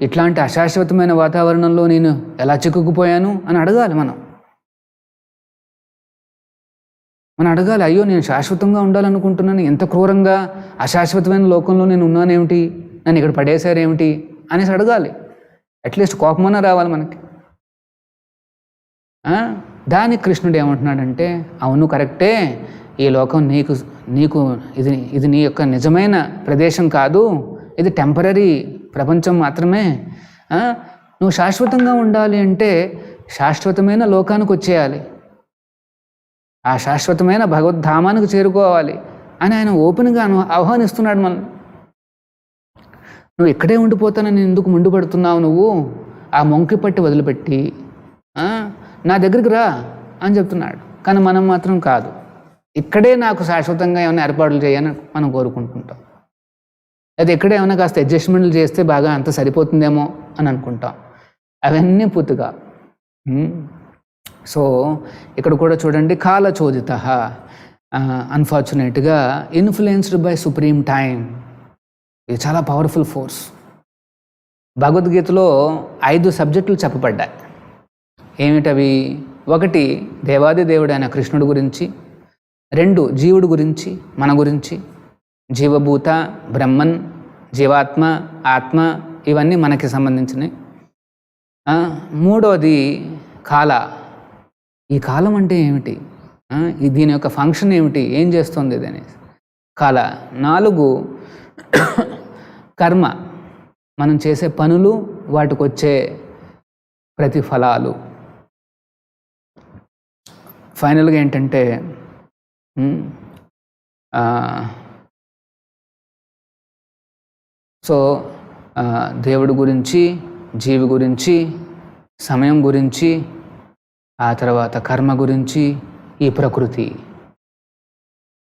ఇట్లాంటి అశాశ్వతమైన వాతావరణంలో నేను ఎలా చిక్కుకుపోయాను అని అడగాలి. మనం అడగాలి, అయ్యో నేను శాశ్వతంగా ఉండాలనుకుంటున్నాను, ఎంత క్రూరంగా అశాశ్వతమైన లోకంలో నేను ఉన్నానేమిటి, నన్ను ఇక్కడ పడేశారేమిటి అనేసి అడగాలి. అట్లీస్ట్ కోపమన్నా రావాలి మనకి. దానికి కృష్ణుడు ఏమంటున్నాడంటే, అవును కరెక్టే, ఈ లోకం నీకు ఇది నీ యొక్క నిజమైన ప్రదేశం కాదు, ఇది టెంపరీ ప్రపంచం మాత్రమే. నువ్వు శాశ్వతంగా ఉండాలి అంటే శాశ్వతమైన లోకానికి వచ్చేయాలి, ఆ శాశ్వతమైన భగవద్ధామానికి చేరుకోవాలి అని ఆయన ఓపెన్గా ఆహ్వానిస్తున్నాడు మనల్ని. నువ్వు ఇక్కడే ఉండిపోతానని ఎందుకు ముందుపడుతున్నావు? నువ్వు ఆ మొంకి పట్టి వదిలిపెట్టి నా దగ్గరికి రా అని చెప్తున్నాడు. కానీ మనం మాత్రం కాదు. ఇక్కడే నాకు శాశ్వతంగా ఏమైనా ఏర్పాట్లు చేయని మనం కోరుకుంటుంటాం. అది ఎక్కడే ఏమైనా కాస్త అడ్జస్ట్మెంట్లు చేస్తే బాగా అంత సరిపోతుందేమో అని అనుకుంటాం. అవన్నీ పూర్తిగా. సో ఇక్కడ కూడా చూడండి, కాలచోదిత, అన్ఫార్చునేట్గా ఇన్ఫ్లుయెన్స్డ్ బై సుప్రీం టైం. ఇది చాలా పవర్ఫుల్ ఫోర్స్. భగవద్గీతలో 5 సబ్జెక్టులు చెప్పబడ్డాయి. ఏమిటవి? 1 దేవాది దేవుడైన కృష్ణుడి గురించి, 2 జీవుడి గురించి, మన గురించి, జీవభూత, బ్రహ్మన్, జీవాత్మ, ఆత్మ, ఇవన్నీ మనకి సంబంధించినవి. 3వది కాల. ఈ కాలం అంటే ఏమిటి, దీని యొక్క ఫంక్షన్ ఏమిటి, ఏం చేస్తుంది ఇది అనేది కాల. 4 కర్మ, మనం చేసే పనులు, వాటికి వచ్చే ప్రతిఫలాలు. ఫైనల్గా ఏంటంటే సో దేవుడి గురించి, జీవి గురించి, సమయం గురించి, ఆ తర్వాత కర్మ గురించి, ఈ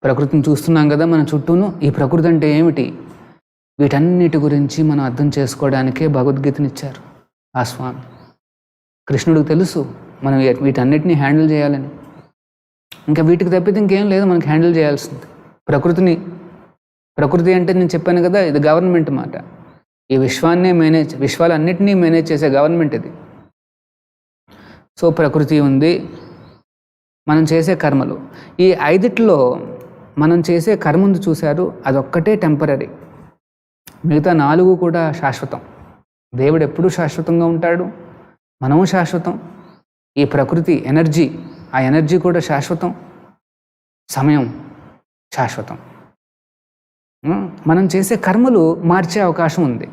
ప్రకృతిని చూస్తున్నాం కదా మన చుట్టూను. ఈ ప్రకృతి అంటే ఏమిటి, వీటన్నిటి గురించి మనం అర్థం చేసుకోవడానికే భగవద్గీతనిచ్చారు ఆ స్వామి. కృష్ణుడికి తెలుసు మనం వీటన్నిటిని హ్యాండిల్ చేయాలని. ఇంకా వీటికి తప్పితే ఇంకేం లేదు మనకి హ్యాండిల్ చేయాల్సింది. ప్రకృతి అంటే నేను చెప్పాను కదా, ఇది గవర్నమెంట్ మాట. ఈ విశ్వాలన్నిటినీ మేనేజ్ చేసే గవర్నమెంట్ ఇది. సో ప్రకృతి ఉంది, మనం చేసే కర్మలు. ఈ 5లో మనం చేసే కర్మ ఉంది చూశారు, అదొక్కటే టెంపరీ. మిగతా 4 కూడా శాశ్వతం. దేవుడు ఎప్పుడూ శాశ్వతంగా ఉంటాడు, మనము శాశ్వతం. ఈ ప్రకృతి ఎనర్జీ, ఆ ఎనర్జీ కూడా శాశ్వతం. సమయం శాశ్వతం. మనం చేసే కర్మలు మార్చే అవకాశం ఉంది.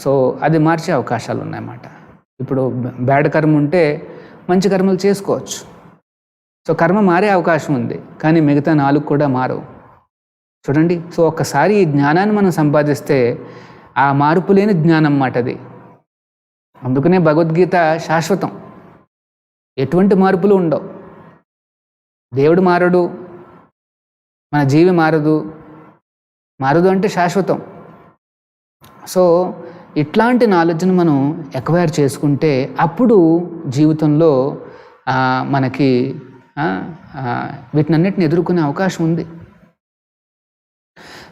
సో అది మార్చే అవకాశాలు ఉన్నాయన్నమాట. ఇప్పుడు బ్యాడ్ కర్మ ఉంటే మంచి కర్మలు చేసుకోవచ్చు. సో కర్మ మారే అవకాశం ఉంది, కానీ మిగతా 4 కూడా మారవు. చూడండి, సో ఒక్కసారి ఈ జ్ఞానాన్ని మనం సంపాదిస్తే ఆ మార్పు లేని జ్ఞానం అన్నమాట అది. అందుకనే భగవద్గీత శాశ్వతం, ఎటువంటి మార్పులు ఉండవు. దేవుడు మారడు, మన జీవి మారదు అంటే శాశ్వతం. సో ఇట్లాంటి నాలెడ్జ్ని మనం ఎక్వైర్ చేసుకుంటే అప్పుడు జీవితంలో మనకి వీటినన్నిటిని ఎదుర్కొనే అవకాశం ఉంది.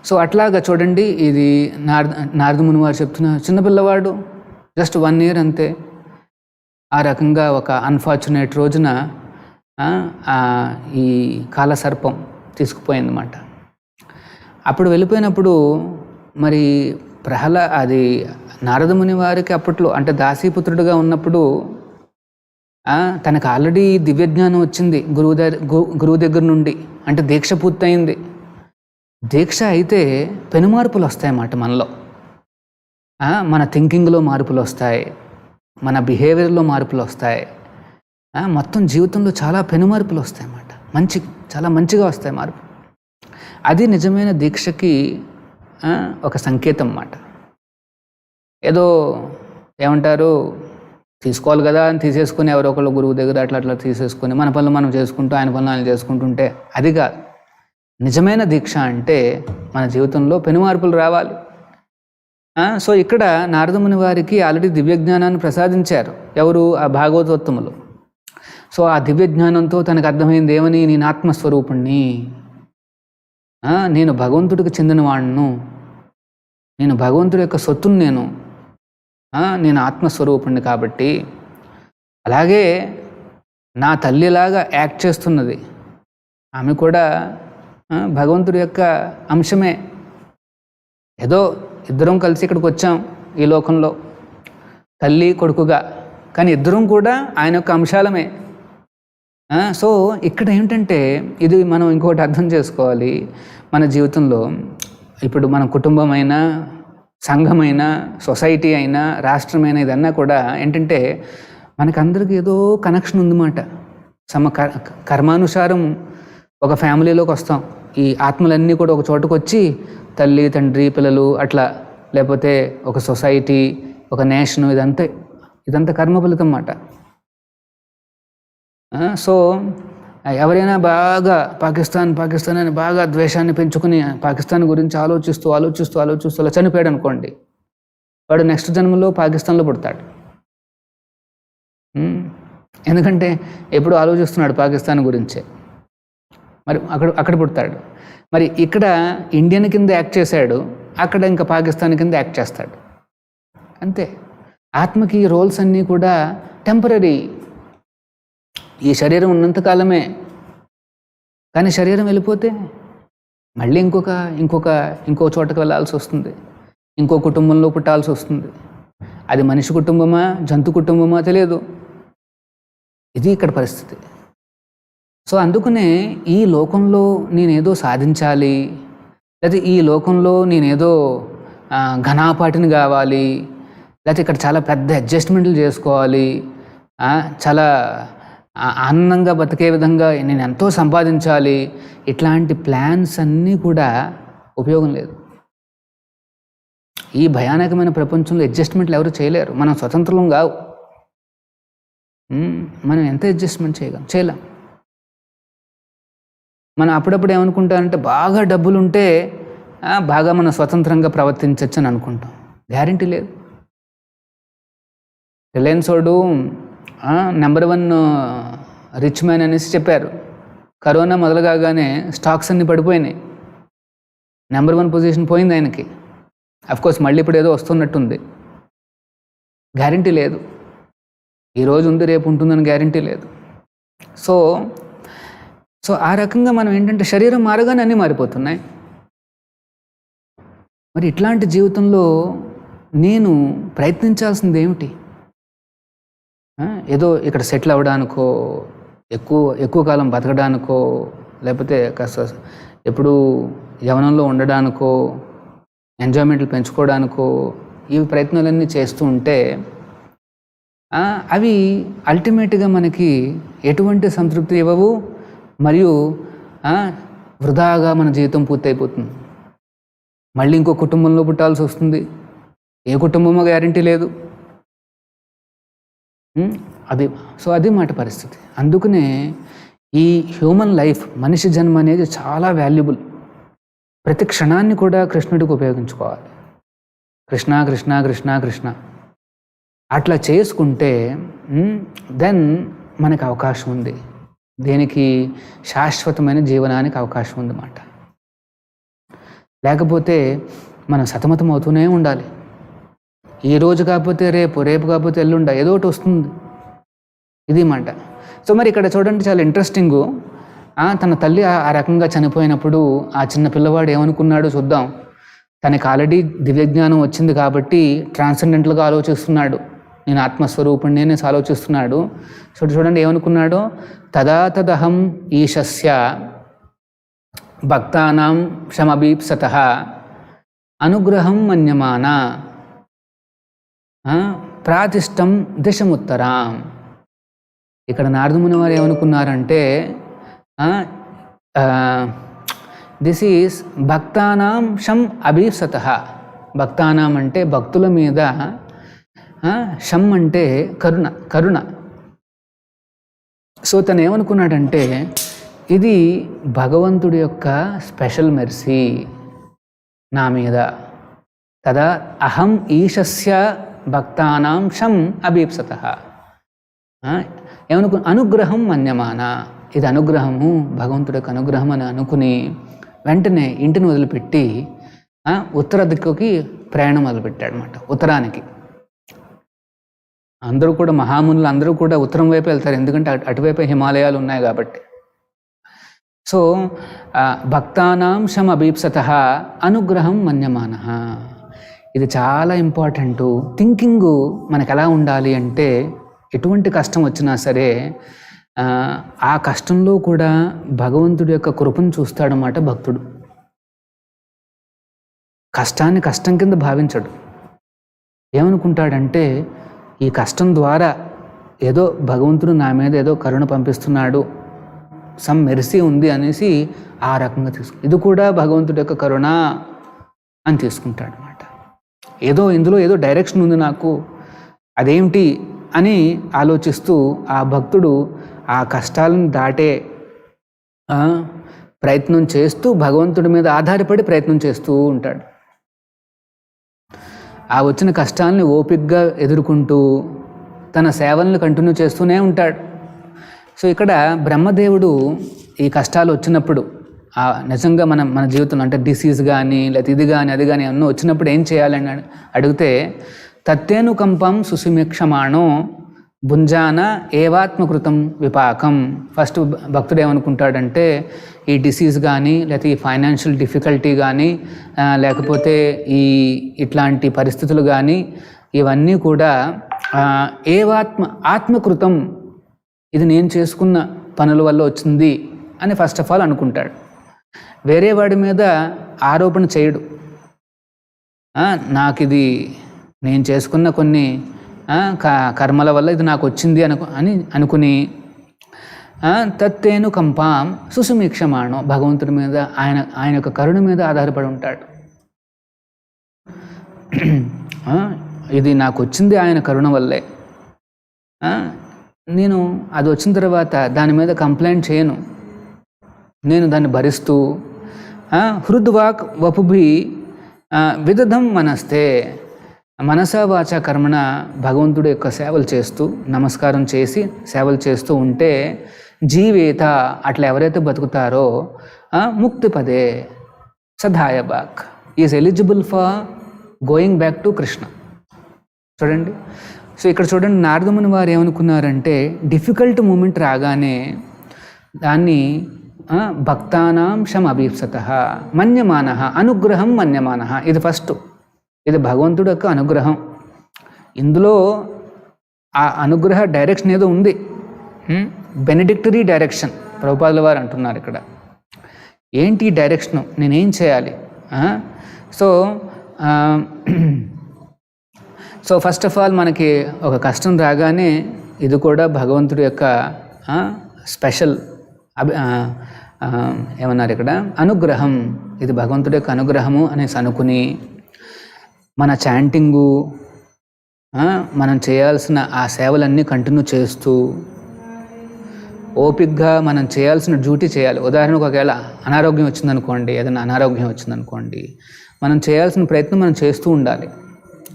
సో అట్లాగా చూడండి, ఇది నారద ముని వారు చెప్తున్న చిన్నపిల్లవాడు, జస్ట్ 1 year అంతే. ఆ రకంగా ఒక అన్ఫార్చునేట్ రోజున ఈ కాలసర్పం తీసుకుపోయిందన్నమాట. అప్పుడు వెళ్ళిపోయినప్పుడు మరి అది నారదముని వారికి అప్పట్లో అంటే దాసీపుత్రుడుగా ఉన్నప్పుడు తనకు ఆల్రెడీ దివ్యజ్ఞానం వచ్చింది గురువు దగ్గర నుండి. అంటే దీక్ష పూర్తయింది. దీక్ష అయితే పెను మార్పులు వస్తాయన్నమాట మనలో. మన థింకింగ్లో మార్పులు వస్తాయి, మన బిహేవియర్లో మార్పులు వస్తాయి, మొత్తం జీవితంలో చాలా పెను మార్పులు వస్తాయన్నమాట. చాలా మంచిగా వస్తాయి మార్పు. అది నిజమైన దీక్షకి ఒక సంకేతం అన్నమాట. ఏదో ఏమంటారు, తీసుకోవాలి కదా అని తీసేసుకుని ఎవరో ఒకళ్ళు గురువు దగ్గర అట్లా తీసేసుకొని మన పనులు మనం చేసుకుంటూ ఆయన పనులు ఆయన చేసుకుంటుంటే అది కాదు. నిజమైన దీక్ష అంటే మన జీవితంలో పెను మార్పులు రావాలి. సో ఇక్కడ నారదముని వారికి ఆల్రెడీ దివ్యజ్ఞానాన్ని ప్రసాదించారు. ఎవరు? ఆ భాగవతోత్తములు. సో ఆ దివ్యజ్ఞానంతో తనకు అర్థమైంది ఏమని, నేను ఆత్మస్వరూపుణ్ణి, నేను భగవంతుడికి చెందినవాణ్ణు, నేను భగవంతుడి యొక్క సొత్తును, నేను ఆత్మస్వరూపుణ్ణి. కాబట్టి అలాగే నా తల్లిలాగా యాక్ట్ చేస్తున్నది ఆమె కూడా భగవంతుడి యొక్క అంశమే. ఏదో ఇద్దరం కలిసి ఇక్కడికి వచ్చాం ఈ లోకంలో తల్లి కొడుకుగా, కానీ ఇద్దరం కూడా ఆయన యొక్క అంశాలమే. సో ఇక్కడ ఏంటంటే ఇది మనం ఇంకొకటి అర్థం చేసుకోవాలి. మన జీవితంలో ఇప్పుడు మన కుటుంబమైనా, సంఘమైనా, సొసైటీ అయినా, రాష్ట్రమైనా, ఇదన్నా కూడా ఏంటంటే మనకందరికీ ఏదో కనెక్షన్ ఉందన్నమాట. కర్మానుసారం ఒక ఫ్యామిలీలోకి వస్తాం. ఈ ఆత్మలన్నీ కూడా ఒక చోటుకు వచ్చి తల్లి, తండ్రి, పిల్లలు అట్లా, లేకపోతే ఒక సొసైటీ, ఒక నేషను, ఇదంతా కర్మ ఫలితం అన్నమాట. సో ఎవరైనా బాగా పాకిస్తాన్ పాకిస్తాన్ అని బాగా ద్వేషాన్ని పెంచుకుని పాకిస్తాన్ గురించి ఆలోచిస్తూ అలా చనిపోయాడు అనుకోండి, వాడు నెక్స్ట్ జన్మలో పాకిస్తాన్లో పుడతాడు. ఎందుకంటే ఎప్పుడు ఆలోచిస్తున్నాడు పాకిస్తాన్ గురించే, మరి అక్కడ పుడతాడు. మరి ఇక్కడ ఇండియన్ కింద యాక్ట్ చేశాడు, అక్కడ ఇంకా పాకిస్తాన్ కింద యాక్ట్ చేస్తాడు. అంతే. ఆత్మకి ఈ రోల్స్ అన్నీ కూడా టెంపరీ. ఈ శరీరం ఉన్నంతకాలమే, కానీ శరీరం వెళ్ళిపోతే మళ్ళీ ఇంకో చోటకు వెళ్ళాల్సి వస్తుంది, ఇంకో కుటుంబంలో పుట్టాల్సి వస్తుంది. అది మనిషి కుటుంబమా జంతు కుటుంబమా తెలియదు. ఇది ఇక్కడ పరిస్థితి. సో అందుకనే ఈ లోకంలో నేనేదో సాధించాలి, లేకపోతే ఈ లోకంలో నేనేదో ఘనాపాటిని కావాలి, లేకపోతే ఇక్కడ చాలా పెద్ద అడ్జస్ట్మెంట్లు చేసుకోవాలి, చాలా ఆనందంగా బతికే విధంగా నేను ఎంతో సంపాదించాలి, ఇట్లాంటి ప్లాన్స్ అన్నీ కూడా ఉపయోగం లేదు. ఈ భయానకమైన ప్రపంచంలో అడ్జస్ట్మెంట్లు ఎవరు చేయలేరు. మనం స్వతంత్రం కావు. మనం ఎంత అడ్జస్ట్మెంట్ చేయలేం. మనం అప్పుడప్పుడు ఏమనుకుంటామంటే బాగా డబ్బులుంటే బాగా మనం స్వతంత్రంగా ప్రవర్తించవచ్చు అని అనుకుంటాం. గ్యారంటీ లేదు. రిలయన్స్ వాడు నెంబర్ 1 రిచ్ మ్యాన్ అనేసి చెప్పారు. కరోనా మొదలు కాగానే స్టాక్స్ అన్నీ పడిపోయినాయి. నెంబర్ 1 పొజిషన్ పోయింది ఆయనకి. అఫ్కోర్స్ మళ్ళీ ఇప్పుడు ఏదో వస్తున్నట్టుంది. గ్యారంటీ లేదు. ఈరోజు ఉంది రేపు ఉంటుందని గ్యారంటీ లేదు. సో ఆ రకంగా మనం ఏంటంటే శరీరం మారగానే అన్నీ మారిపోతున్నాయి. మరి ఇట్లాంటి జీవితంలో నేను ప్రయత్నించాల్సింది ఏమిటి? ఏదో ఇక్కడ సెటిల్ అవ్వడానికో, ఎక్కువ కాలం బతకడానికో, లేకపోతే కాస్త ఎప్పుడు యవనంలో ఉండడానికో, ఎంజాయ్మెంట్లు పెంచుకోవడానికో ఈ ప్రయత్నాలన్నీ చేస్తూ ఉంటే అవి అల్టిమేట్గా మనకి ఎటువంటి సంతృప్తి ఇవ్వవు. మరియు వృధాగా మన జీవితం పూర్తయిపోతుంది. మళ్ళీ ఇంకో కుటుంబంలో పుట్టాల్సి వస్తుంది. ఏ కుటుంబమో గ్యారంటీ లేదు. అది మాట పరిస్థితి. అందుకనే ఈ హ్యూమన్ లైఫ్, మనిషి జన్మ అనేది చాలా వాల్యుబుల్. ప్రతి క్షణాన్ని కూడా కృష్ణుడికి ఉపయోగించుకోవాలి. కృష్ణ కృష్ణ కృష్ణ కృష్ణ అట్లా చేసుకుంటే దెన్ మనకు అవకాశం ఉంది. దేనికి? శాశ్వతమైన జీవనానికి అవకాశం ఉందన్నమాట. లేకపోతే మనం సతమతం అవుతూనే ఉండాలి. ఈ రోజు కాకపోతే రేపు, రేపు కాకపోతే ఎల్లుండ, ఏదో ఒకటి వస్తుంది. ఇది మాట. సో మరి ఇక్కడ చూడండి, చాలా ఇంట్రెస్టింగు. తన తల్లి ఆ రకంగా చనిపోయినప్పుడు ఆ చిన్న పిల్లవాడు ఏమనుకున్నాడో చూద్దాం. తనకి ఆల్రెడీ దివ్యజ్ఞానం వచ్చింది కాబట్టి ట్రాన్సెండెంటల్గా ఆలోచిస్తున్నాడు. నేను ఆత్మస్వరూపుణ్ణి అనేసి ఆలోచిస్తున్నాడు. చూడండి ఏమనుకున్నాడో, తదా తదహం ఈశస్య భక్తానాం శమభీప్సతః అనుగ్రహం మన్యమాన ప్రాతిష్టం దిశముత్తరాం. ఇక్కడ నారదముని వారు ఏమనుకున్నారంటే, దిస్ ఈజ్ భక్తానాం శం అభీప్సతః. భక్తానాం అంటే భక్తుల మీద, శం అంటే కరుణ. సో తను ఏమనుకున్నాడంటే, ఇది భగవంతుడి యొక్క స్పెషల్ మెర్సీ నా మీద. తదా అహం ఈశస్య భక్తానాం శం అభీప్సతః. అనుగ్రహం మన్యమాన. ఇది అనుగ్రహము, భగవంతుడి యొక్క అనుగ్రహం అని అనుకుని వెంటనే ఇంటిని వదిలిపెట్టి ఉత్తర దిక్కుకి ప్రయాణం మొదలుపెట్టాడు అనమాట. ఉత్తరానికి అందరూ కూడా, మహామునులు అందరూ కూడా ఉత్తరం వైపు వెళ్తారు, ఎందుకంటే అటువైపు హిమాలయాలు ఉన్నాయి కాబట్టి. సో భక్తానాం శం అభీప్సతః అనుగ్రహం మన్యమానః. ఇది చాలా ఇంపార్టెంటు. థింకింగు మనకు ఎలా ఉండాలి అంటే, ఎటువంటి కష్టం వచ్చినా సరే ఆ కష్టంలో కూడా భగవంతుడి యొక్క కృపను చూస్తాడన్నమాట భక్తుడు. కష్టాన్ని కష్టం కింద భావించడు. ఏమనుకుంటాడంటే, ఈ కష్టం ద్వారా ఏదో భగవంతుడు నా మీద ఏదో కరుణ పంపిస్తున్నాడు, సమ్ మెర్సీ ఉంది అనేసి ఆ రకంగా ఇది కూడా భగవంతుడి యొక్క కరుణ అని తీసుకుంటాడు అన్నమాట. ఇందులో ఏదో డైరెక్షన్ ఉంది నాకు, అదేమిటి అని ఆలోచిస్తూ ఆ భక్తుడు ఆ కష్టాలను దాటే ప్రయత్నం చేస్తూ భగవంతుడి మీద ఆధారపడి ప్రయత్నం చేస్తూ ఉంటాడు. ఆ వచ్చిన కష్టాలని ఓపికగా ఎదుర్కొంటూ తన సేవలను కంటిన్యూ చేస్తూనే ఉంటాడు. సో ఇక్కడ బ్రహ్మదేవుడు ఈ కష్టాలు వచ్చినప్పుడు నిజంగా మన జీవితంలో అంటే డిసీజ్ కానీ లేకపోతే ఇది కానీ అది కానీ అన్నీ వచ్చినప్పుడు ఏం చేయాలని అడిగితే తత్తేను కంపం సుసుమిక్షమాణో భుంజాన ఏవాత్మకృతం విపాకం. ఫస్ట్ భక్తుడు ఏమనుకుంటాడంటే ఈ డిసీజ్ కానీ లేకపోతే ఈ ఫైనాన్షియల్ డిఫికల్టీ కానీ లేకపోతే ఇట్లాంటి పరిస్థితులు కానీ ఇవన్నీ కూడా ఆత్మకృతం, ఇది నేను చేసుకున్న పనుల వల్ల వచ్చింది అని ఫస్ట్ ఆఫ్ ఆల్ అనుకుంటాడు. వేరే వాడి మీద ఆరోపణ చేయడు. నాకు ఇది నేను చేసుకున్న కొన్ని కర్మల వల్ల ఇది నాకు వచ్చింది అని అనుకుని తత్తేను కంపాం సుసుమీక్షమాణం, భగవంతుడి మీద ఆయన యొక్క కరుణ మీద ఆధారపడి ఉంటాడు. ఇది నాకు వచ్చింది ఆయన కరుణ వల్లే, నేను అది వచ్చిన తర్వాత దాని మీద కంప్లైంట్ చేయను, నేను దాన్ని భరిస్తూ హృద్వాక్ వపుభి విదధం మనస్తే, మనసా వాచ కర్మణ భగవంతుడి యొక్క సేవలు చేస్తూ నమస్కారం చేసి సేవలు చేస్తూ ఉంటే జీవేత, అట్లా ఎవరైతే బతుకుతారో ముక్తి పదే సధాయబాక్ is eligible for going back to Krishna. చూడండి, సో ఇక్కడ చూడండి నారదముని వారు ఏమనుకున్నారంటే డిఫికల్ట్ మూమెంట్ రాగానే దాన్ని భక్తానాం శమభీప్సత మన్యమాన అనుగ్రహం మన్యమాన, ఇది ఫస్ట్, ఇది భగవంతుడి యొక్క అనుగ్రహం. ఇందులో ఆ అనుగ్రహ డైరెక్షన్ ఏదో ఉంది, బెనిడిక్టరీ డైరెక్షన్ ప్రభుపాదుల వారు అంటున్నారు ఇక్కడ. ఏంటి డైరెక్షను, నేనేం చేయాలి? సో ఫస్ట్ ఆఫ్ ఆల్ మనకి ఒక కష్టం రాగానే ఇది కూడా భగవంతుడి యొక్క స్పెషల్ ఏమన్నారు ఇక్కడ అనుగ్రహం, ఇది భగవంతుడి యొక్క అనుగ్రహము అనేసి అనుకుని మన చాంటింగు మనం చేయాల్సిన ఆ సేవలన్నీ కంటిన్యూ చేస్తూ ఓపిక్గా మనం చేయాల్సిన డ్యూటీ చేయాలి. ఉదాహరణకు ఒకవేళ అనారోగ్యం వచ్చిందనుకోండి, ఏదైనా అనారోగ్యం వచ్చిందనుకోండి, మనం చేయాల్సిన ప్రయత్నం మనం చేస్తూ ఉండాలి.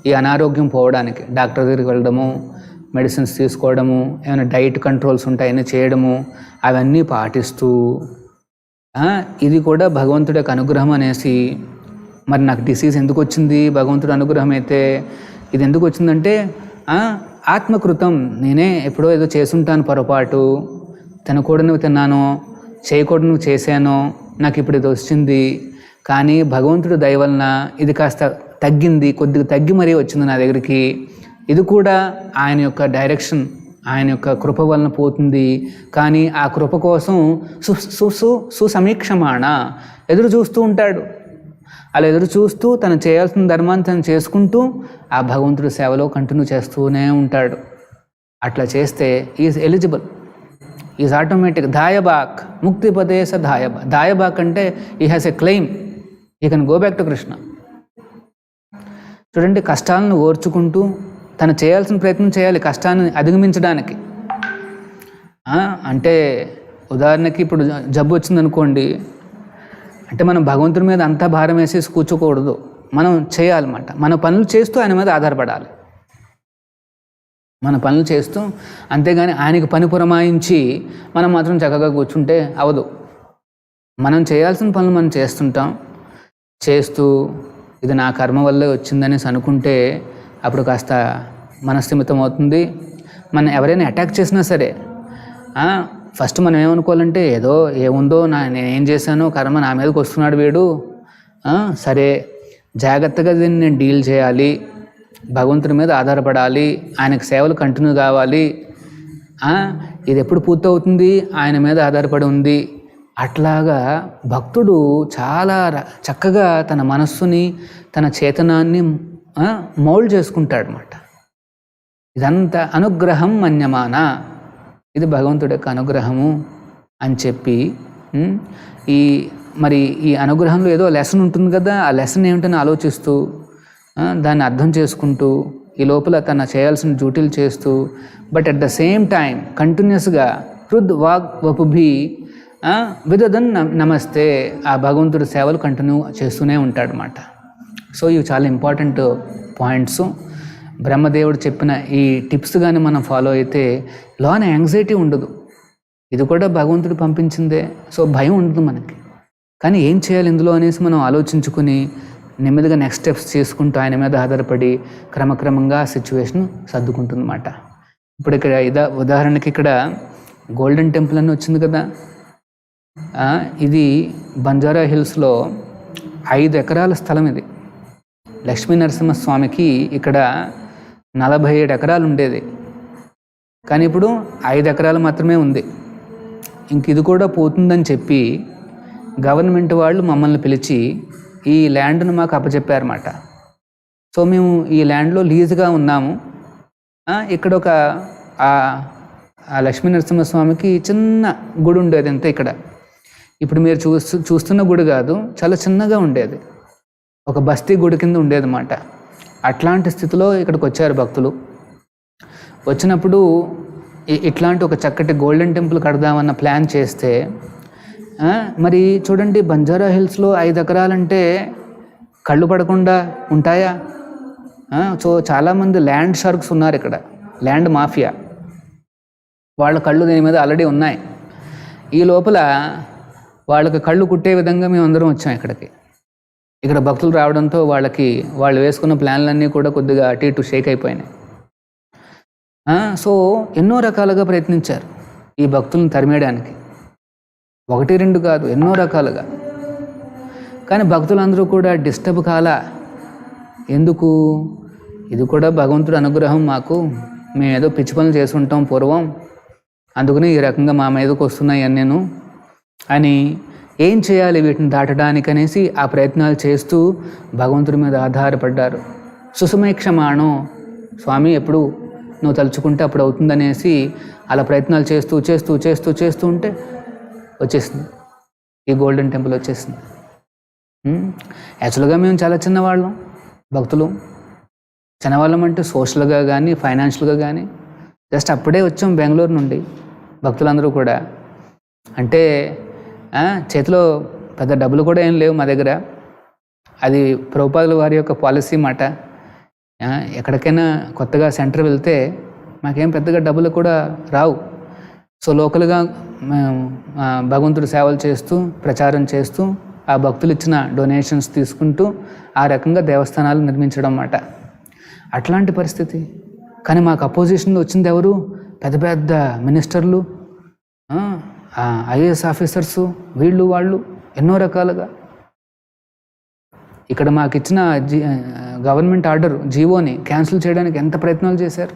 ఈ అనారోగ్యం పోవడానికి డాక్టర్ దగ్గరికి వెళ్ళడము, మెడిసిన్స్ తీసుకోవడము, ఏమైనా డైట్ కంట్రోల్స్ ఉంటాయని చేయడము, అవన్నీ పాటిస్తూ ఇది కూడా భగవంతుడి యొక్క అనుగ్రహం అనేసి. మరి నాకు డిసీజ్ ఎందుకు వచ్చింది? భగవంతుడి అనుగ్రహం అయితే. ఇది ఎందుకు వచ్చిందంటే ఆత్మకృతం, నేనే ఎప్పుడో ఏదో చేసుంటాను పొరపాటు, తినకూడనివి తిన్నాను, చేయకూడనివి చేశాను, నాకు ఇప్పుడు ఇది వచ్చింది. కానీ భగవంతుడి దయ వలన ఇది కాస్త తగ్గింది, కొద్దిగా తగ్గి మరీ వచ్చింది నా దగ్గరికి. ఇది కూడా ఆయన యొక్క డైరెక్షన్, ఆయన యొక్క కృప వలన పోతుంది. కానీ ఆ కృప కోసం సుసమీక్షమాణ ఎదురు చూస్తూ ఉంటాడు. అలా ఎదురు చూస్తూ తను చేయాల్సిన ధర్మాన్ని తను చేసుకుంటూ ఆ భగవంతుడి సేవలో కంటిన్యూ చేస్తూనే ఉంటాడు. అట్లా చేస్తే ఈజ్ ఎలిజిబుల్, ఈజ్ ఆటోమేటిక్ దాయబాక్ ముక్తిపదేశ దాయబాక్. దాయబాక్ అంటే ఈ హ్యాస్ ఎ క్లెయిమ్, ఈ can go back to Krishna. చూడండి, కష్టాలను ఓర్చుకుంటూ తను చేయాల్సిన ప్రయత్నం చేయాలి కష్టాన్ని అధిగమించడానికి. అంటే ఉదాహరణకి ఇప్పుడు జబ్బు వచ్చిందనుకోండి, అంటే మనం భగవంతుడి మీద అంతా భారం వేసేసి కూర్చోకూడదు, మనం చేయాలన్నమాట. మన పనులు చేస్తూ ఆయన మీద ఆధారపడాలి, మన పనులు చేస్తూ. అంతేగాని ఆయనకి పని పురమాయించి మనం మాత్రం చక్కగా కూర్చుంటే అవదు. మనం చేయాల్సిన పనులు మనం చేస్తుంటాం, చేస్తూ ఇది నా కర్మ వల్లే వచ్చిందనేసి అనుకుంటే అప్పుడు కాస్త మనస్థిమితం అవుతుంది. మనం ఎవరైనా అటాక్ చేసినా సరే ఫస్ట్ మనం ఏమనుకోవాలంటే ఏదో ఏముందో నేనేం చేశానో కర్మ నా మీదకి వస్తున్నాడు వీడు, సరే జాగ్రత్తగా దీన్ని నేను డీల్ చేయాలి, భగవంతుడి మీద ఆధారపడాలి, ఆయనకు సేవలు కంటిన్యూ కావాలి, ఇది ఎప్పుడు పూర్తవుతుంది ఆయన మీద ఆధారపడి ఉంది. అట్లాగా భక్తుడు చాలా చక్కగా తన మనస్సుని తన చేతనాన్ని మౌల్డ్ చేసుకుంటాడు అన్నమాట. ఇదంతా అనుగ్రహం మన్యమాన, ఇది భగవంతుడి యొక్క అనుగ్రహము అని చెప్పి ఈ అనుగ్రహంలో ఏదో లెసన్ ఉంటుంది కదా, ఆ లెసన్ ఏమిటని ఆలోచిస్తూ దాన్ని అర్థం చేసుకుంటూ ఈ లోపల తన చేయాల్సిన డ్యూటీలు చేస్తూ, but at the same time కంటిన్యూస్గా హృద్ వాగ్ వపుభి విదదన్ నమస్తే, ఆ భగవంతుడి సేవలు కంటిన్యూ చేస్తూనే ఉంటాడనమాట. సో ఇవి చాలా ఇంపార్టెంట్ పాయింట్స్. బ్రహ్మదేవుడు చెప్పిన ఈ టిప్స్ కానీ మనం ఫాలో అయితే లోన యాంగ్జైటీ ఉండదు. ఇది కూడా భగవంతుడు పంపించిందే, సో భయం ఉండదు మనకి. కానీ ఏం చేయాలి ఇందులో అనేసి మనం ఆలోచించుకుని నెమ్మదిగా నెక్స్ట్ స్టెప్స్ చేసుకుంటూ ఆయన మీద ఆధారపడి క్రమక్రమంగా సిచ్యువేషన్ సర్దుకుంటుందన్నమాట. ఇప్పుడు ఇక్కడ ఉదాహరణకి ఇక్కడ గోల్డెన్ టెంపుల్ అని వచ్చింది కదా, ఇది బంజారా హిల్స్లో 5 ఎకరాల స్థలం. ఇది లక్ష్మీ నరసింహస్వామికి ఇక్కడ 47 ఎకరాలు ఉండేది, కానీ ఇప్పుడు 5 ఎకరాలు మాత్రమే ఉంది. ఇంక ఇది కూడా పోతుందని చెప్పి గవర్నమెంట్ వాళ్ళు మమ్మల్ని పిలిచి ఈ ల్యాండ్ను మాకు అప్పచెప్పారన్నమాట. సో మేము ఈ ల్యాండ్లో లీజుగా ఉన్నాము. ఇక్కడ ఒక లక్ష్మీ నరసింహస్వామికి చిన్న గుడి ఉండేది అంతే ఇక్కడ. ఇప్పుడు మీరు చూస్తున్న గుడి కాదు, చాలా చిన్నగా ఉండేది, ఒక బస్తీ గుడి కింద ఉండేది అన్నమాట. అట్లాంటి స్థితిలో ఇక్కడికి వచ్చారు భక్తులు. వచ్చినప్పుడు ఇట్లాంటి ఒక చక్కటి గోల్డెన్ టెంపుల్ కడదామన్న ప్లాన్ చేస్తే, మరి చూడండి బంజారా హిల్స్లో 5 ఎకరాలంటే కళ్ళు పడకుండా ఉంటాయా? సో చాలామంది ల్యాండ్ షార్క్స్ ఉన్నారు ఇక్కడ, ల్యాండ్ మాఫియా, వాళ్ళ కళ్ళు దీని మీద ఆల్రెడీ ఉన్నాయి. ఈ లోపల వాళ్ళకి కళ్ళు కుట్టే విధంగా మేము అందరం వచ్చాం ఇక్కడికి. ఇక్కడ భక్తులు రావడంతో వాళ్ళు వేసుకున్న ప్లాన్లన్నీ కూడా కొద్దిగా అటు ఇటు షేక్ అయిపోయినాయి. సో ఎన్నో రకాలుగా ప్రయత్నించారు ఈ భక్తులను తరిమేయడానికి, 1-2 కాదు, ఎన్నో రకాలుగా. కానీ భక్తులందరూ కూడా డిస్టర్బ్ కాలా. ఎందుకు? ఇది కూడా భగవంతుడి అనుగ్రహం మాకు, మేము ఏదో పిచ్చి పనులు చేసి ఉంటాం పూర్వం, అందుకని ఈ రకంగా మా మీదకి వస్తున్నాయి నేను అని, ఏం చేయాలి వీటిని దాటడానికి అనేసి ఆ ప్రయత్నాలు చేస్తూ భగవంతుడి మీద ఆధారపడ్డారు. సుసమేక్షమాణం, స్వామి ఎప్పుడు నువ్వు తలుచుకుంటే అప్పుడు అవుతుందనేసి అలా ప్రయత్నాలు చేస్తూ చేస్తూ చేస్తూ చేస్తూ ఉంటే వచ్చేసింది, ఈ గోల్డెన్ టెంపుల్ వచ్చేసింది. యాక్చువల్గా మేము చాలా చిన్నవాళ్ళం, భక్తులు చిన్నవాళ్ళం అంటే సోషల్గా కానీ ఫైనాన్షియల్గా కానీ. జస్ట్ అప్పుడే వచ్చాం బెంగళూరు నుండి భక్తులందరూ కూడా. అంటే చేతిలో పెద్ద డబ్బులు కూడా ఏం లేవు మా దగ్గర, అది ప్రభుపాదుల వారి యొక్క పాలసీ మాట. ఎక్కడికైనా కొత్తగా సెంటర్ వెళ్తే మాకేం పెద్దగా డబ్బులు కూడా రావు. సో లోకల్గా భగవంతుడి సేవలు చేస్తూ ప్రచారం చేస్తూ ఆ భక్తులు ఇచ్చిన డొనేషన్స్ తీసుకుంటూ ఆ రకంగా దేవస్థానాలు నిర్మించడం అన్నమాట. అట్లాంటి పరిస్థితి. కానీ మాకు అపోజిషన్లో వచ్చింది ఎవరు? పెద్ద పెద్ద మినిస్టర్లు, ఐఏఎస్ ఆఫీసర్సు, వీళ్ళు వాళ్ళు ఎన్నో రకాలుగా. ఇక్కడ మాకు ఇచ్చిన గవర్నమెంట్ ఆర్డర్ జీవోని క్యాన్సిల్ చేయడానికి ఎంత ప్రయత్నాలు చేశారు.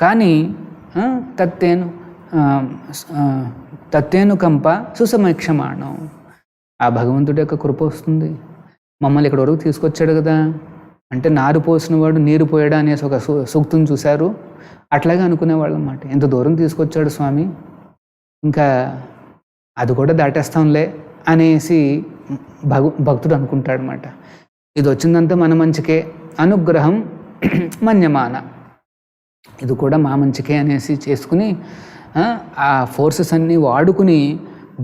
కానీ తత్తేను కంప సుసమీక్షమాణం, ఆ భగవంతుడి యొక్క కృప వస్తుంది. మమ్మల్ని ఇక్కడ వరకు తీసుకొచ్చాడు కదా, అంటే నారు పోసిన వాడు నీరు పోయాడా అనేసి ఒక సూక్తిని చూశారు, అట్లాగే అనుకునేవాళ్ళు అన్నమాట. ఎంత దూరం తీసుకొచ్చాడు స్వామి, ఇంకా అది కూడా దాటేస్తాంలే అనేసి భక్తుడు అనుకుంటాడు అన్నమాట. ఇది వచ్చిందంతా మన మంచికే, అనుగ్రహం మన్యమాన, ఇది కూడా మా మంచికే అనేసి చేసుకుని ఆ ఫోర్సెస్ అన్నీ వాడుకుని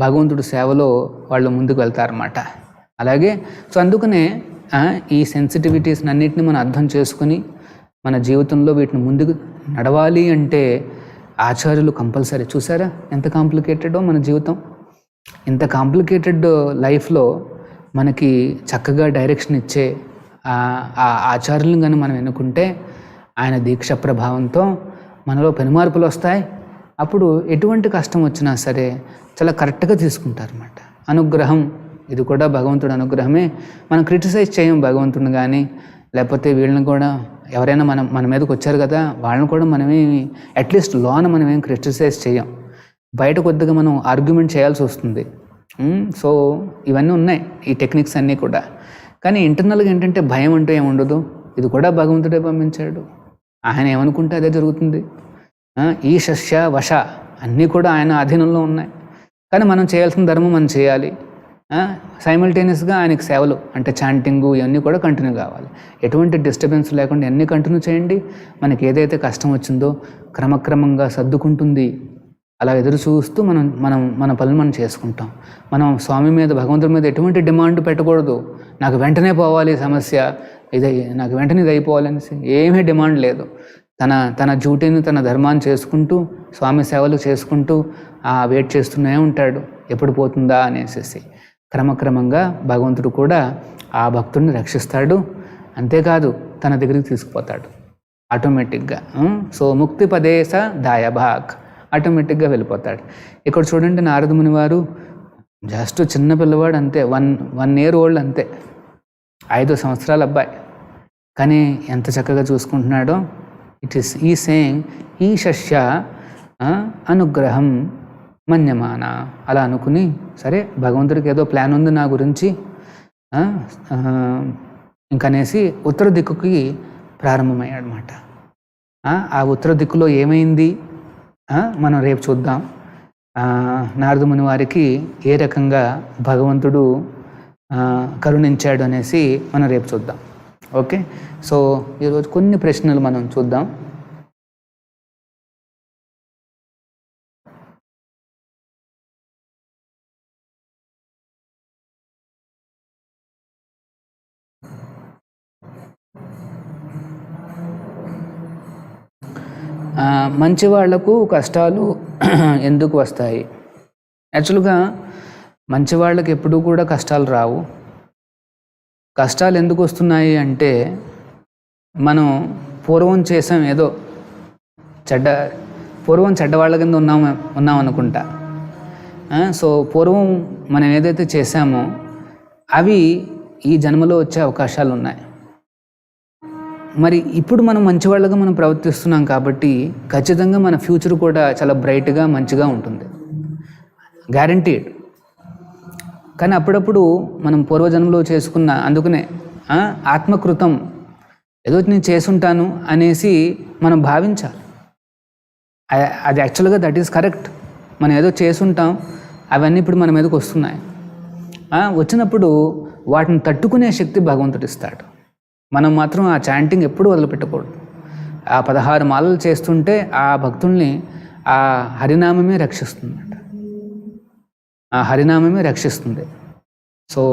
భగవంతుడి సేవలో వాళ్ళు ముందుకు వెళ్తారన్నమాట. అలాగే సో అందుకనే ఈ సెన్సిటివిటీస్ అన్నిటిని మనం అర్థం చేసుకుని మన జీవితంలో వీటిని ముందుకు నడవాలి అంటే ఆచార్యులు కంపల్సరీ. చూసారా ఎంత కాంప్లికేటెడో మన జీవితం. ఇంత కాంప్లికేటెడ్ లైఫ్లో మనకి చక్కగా డైరెక్షన్ ఇచ్చే ఆ ఆచార్యులను కానీ మనం ఎన్నుకుంటే ఆయన దీక్ష ప్రభావంతో మనలో పెనుమార్పులు వస్తాయి. అప్పుడు ఎటువంటి కష్టం వచ్చినా సరే చాలా కరెక్ట్గా తీసుకుంటారన్నమాట. అనుగ్రహం, ఇది కూడా భగవంతుడి అనుగ్రహమే. మనం క్రిటిసైజ్ చేయం భగవంతుడిని కానీ, లేకపోతే వీళ్ళని కూడా ఎవరైనా మన మీదకి వచ్చారు కదా వాళ్ళని కూడా మనమేమి అట్లీస్ట్ లోన మనమేం క్రిటిసైజ్ చేయం. బయట కొద్దిగా మనం ఆర్గ్యుమెంట్ చేయాల్సి వస్తుంది. సో ఇవన్నీ ఉన్నాయి ఈ టెక్నిక్స్ అన్నీ కూడా. కానీ ఇంటర్నల్గా ఏంటంటే భయం అంటూ ఏముండదు. ఇది కూడా భగవంతుడే పంపించాడు, ఆయన ఏమనుకుంటే అదే జరుగుతుంది. ఈ శస్య వశ అన్నీ కూడా ఆయన అధీనంలో ఉన్నాయి. కానీ మనం చేయాల్సిన ధర్మం మనం చేయాలి. సైమల్టేనియస్గా ఆయనకి సేవలు అంటే చాంటింగు ఇవన్నీ కూడా కంటిన్యూ కావాలి. ఎటువంటి డిస్టర్బెన్స్ లేకుండా అన్నీ కంటిన్యూ చేయండి. మనకి ఏదైతే కష్టం వచ్చిందో క్రమక్రమంగా సర్దుకుంటుంది. అలా ఎదురు చూస్తూ మనం మనం మన పనులు మనం చేసుకుంటాం. మనం స్వామి మీద, భగవంతుడి మీద ఎటువంటి డిమాండ్ పెట్టకూడదు. నాకు వెంటనే పోవాలి సమస్య, ఇది నాకు వెంటనే ఇది అయిపోవాలనేసి ఏమీ డిమాండ్ లేదు. తన డ్యూటీని, తన ధర్మాన్ని చేసుకుంటూ, స్వామి సేవలు చేసుకుంటూ వెయిట్ చేస్తూనే ఉంటాడు ఎప్పుడు పోతుందా అనేసి. క్రమక్రమంగా భగవంతుడు కూడా ఆ భక్తుడిని రక్షిస్తాడు. అంతేకాదు తన దగ్గరికి తీసుకుపోతాడు ఆటోమేటిక్గా. సో ముక్తి పదేశ దాయభాగ్, ఆటోమేటిక్గా వెళ్ళిపోతాడు. ఇక్కడ చూడండి, నారద ముని వారు జస్ట్ చిన్న పిల్లవాడు అంతే, 1 year old అంతే, 5 సంవత్సరాల అబ్బాయి. కానీ ఎంత చక్కగా చూసుకుంటున్నాడో. ఇట్ ఈస్ ఈ సేయింగ్ ఈ శస్య అనుగ్రహం మన్యమాన. అలా అనుకుని సరే భగవంతుడికి ఏదో ప్లాన్ ఉంది నా గురించి ఇంకనేసి ఉత్తర దిక్కుకి ప్రారంభమయ్యాడనమాట. ఆ ఉత్తర దిక్కులో ఏమైంది మనం రేపు చూద్దాం. నారద ముని వారికి ఏ రకంగా భగవంతుడు కరుణించాడు అనేసి మనం రేపు చూద్దాం. ఓకే, సో ఈరోజు కొన్ని ప్రశ్నలు మనం చూద్దాం. మంచి వాళ్లకు కష్టాలు ఎందుకు వస్తాయి? యాక్చువల్గా మంచి వాళ్ళకి ఎప్పుడూ కూడా కష్టాలు రావు. కష్టాలు ఎందుకు వస్తున్నాయి అంటే, మనం పూర్వం చేసాం ఏదో పూర్వం చెడ్డవాళ్ళ కింద ఉన్నాం అనుకుంటా. సో పూర్వం మనం ఏదైతే చేసామో అవి ఈ జన్మలో వచ్చే అవకాశాలు ఉన్నాయి. మరి ఇప్పుడు మనం మంచివాళ్ళగా మనం ప్రవర్తిస్తున్నాం కాబట్టి ఖచ్చితంగా మన ఫ్యూచర్ కూడా చాలా బ్రైట్గా మంచిగా ఉంటుంది, గ్యారంటీడ్. కానీ అప్పుడప్పుడు మనం పూర్వజన్మలో చేసుకున్న, అందుకనే ఆత్మకృతం ఏదో నేను చేసుంటాను అనేసి మనం భావించాలి. అది యాక్చువల్గా దట్ ఈస్ కరెక్ట్. మనం ఏదో చేసుంటాం, అవన్నీ ఇప్పుడు మన మీదకి వస్తున్నాయి. వచ్చినప్పుడు వాటిని తట్టుకునే శక్తి భగవంతుడు ఇస్తాడు. మనం మాత్రం ఆ చాంటింగ్ ఎప్పుడూ వదిలిపెట్టకూడదు. ఆ 16 మాలలు చేస్తుంటే ఆ భక్తుల్ని ఆ హరినామమే రక్షిస్తుందట. ఆ హరినామమే రక్షిస్తుంది. సో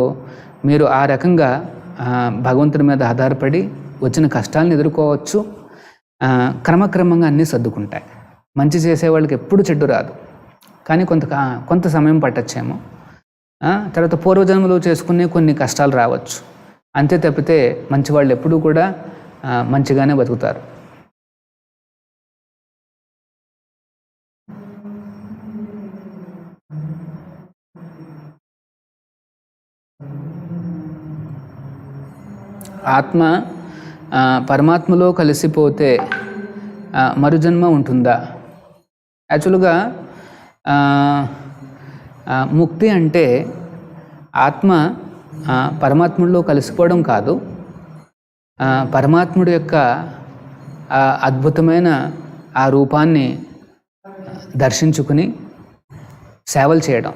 మీరు ఆ రకంగా భగవంతుడి మీద ఆధారపడి వచ్చిన కష్టాలను ఎదుర్కోవచ్చు. క్రమక్రమంగా అన్నీ సర్దుకుంటాయి. మంచి చేసే వాళ్ళకి ఎప్పుడు చెడ్డు రాదు, కానీ కొంత సమయం పట్టచ్చేమో. తర్వాత పూర్వజన్మలో చేసుకునే కొన్ని కష్టాలు రావచ్చు, అంతే తప్పితే మంచి వాళ్ళు ఎప్పుడూ కూడా మంచిగానే బతుకుతారు. ఆత్మ పరమాత్మలో కలిసిపోతే మరుజన్మ ఉంటుందా? యాక్చువల్గా ముక్తి అంటే ఆత్మ పరమాత్ముడిలో కలిసిపోవడం కాదు, పరమాత్ముడి యొక్క అద్భుతమైన ఆ రూపాన్ని దర్శించుకుని సేవలు చేయడం.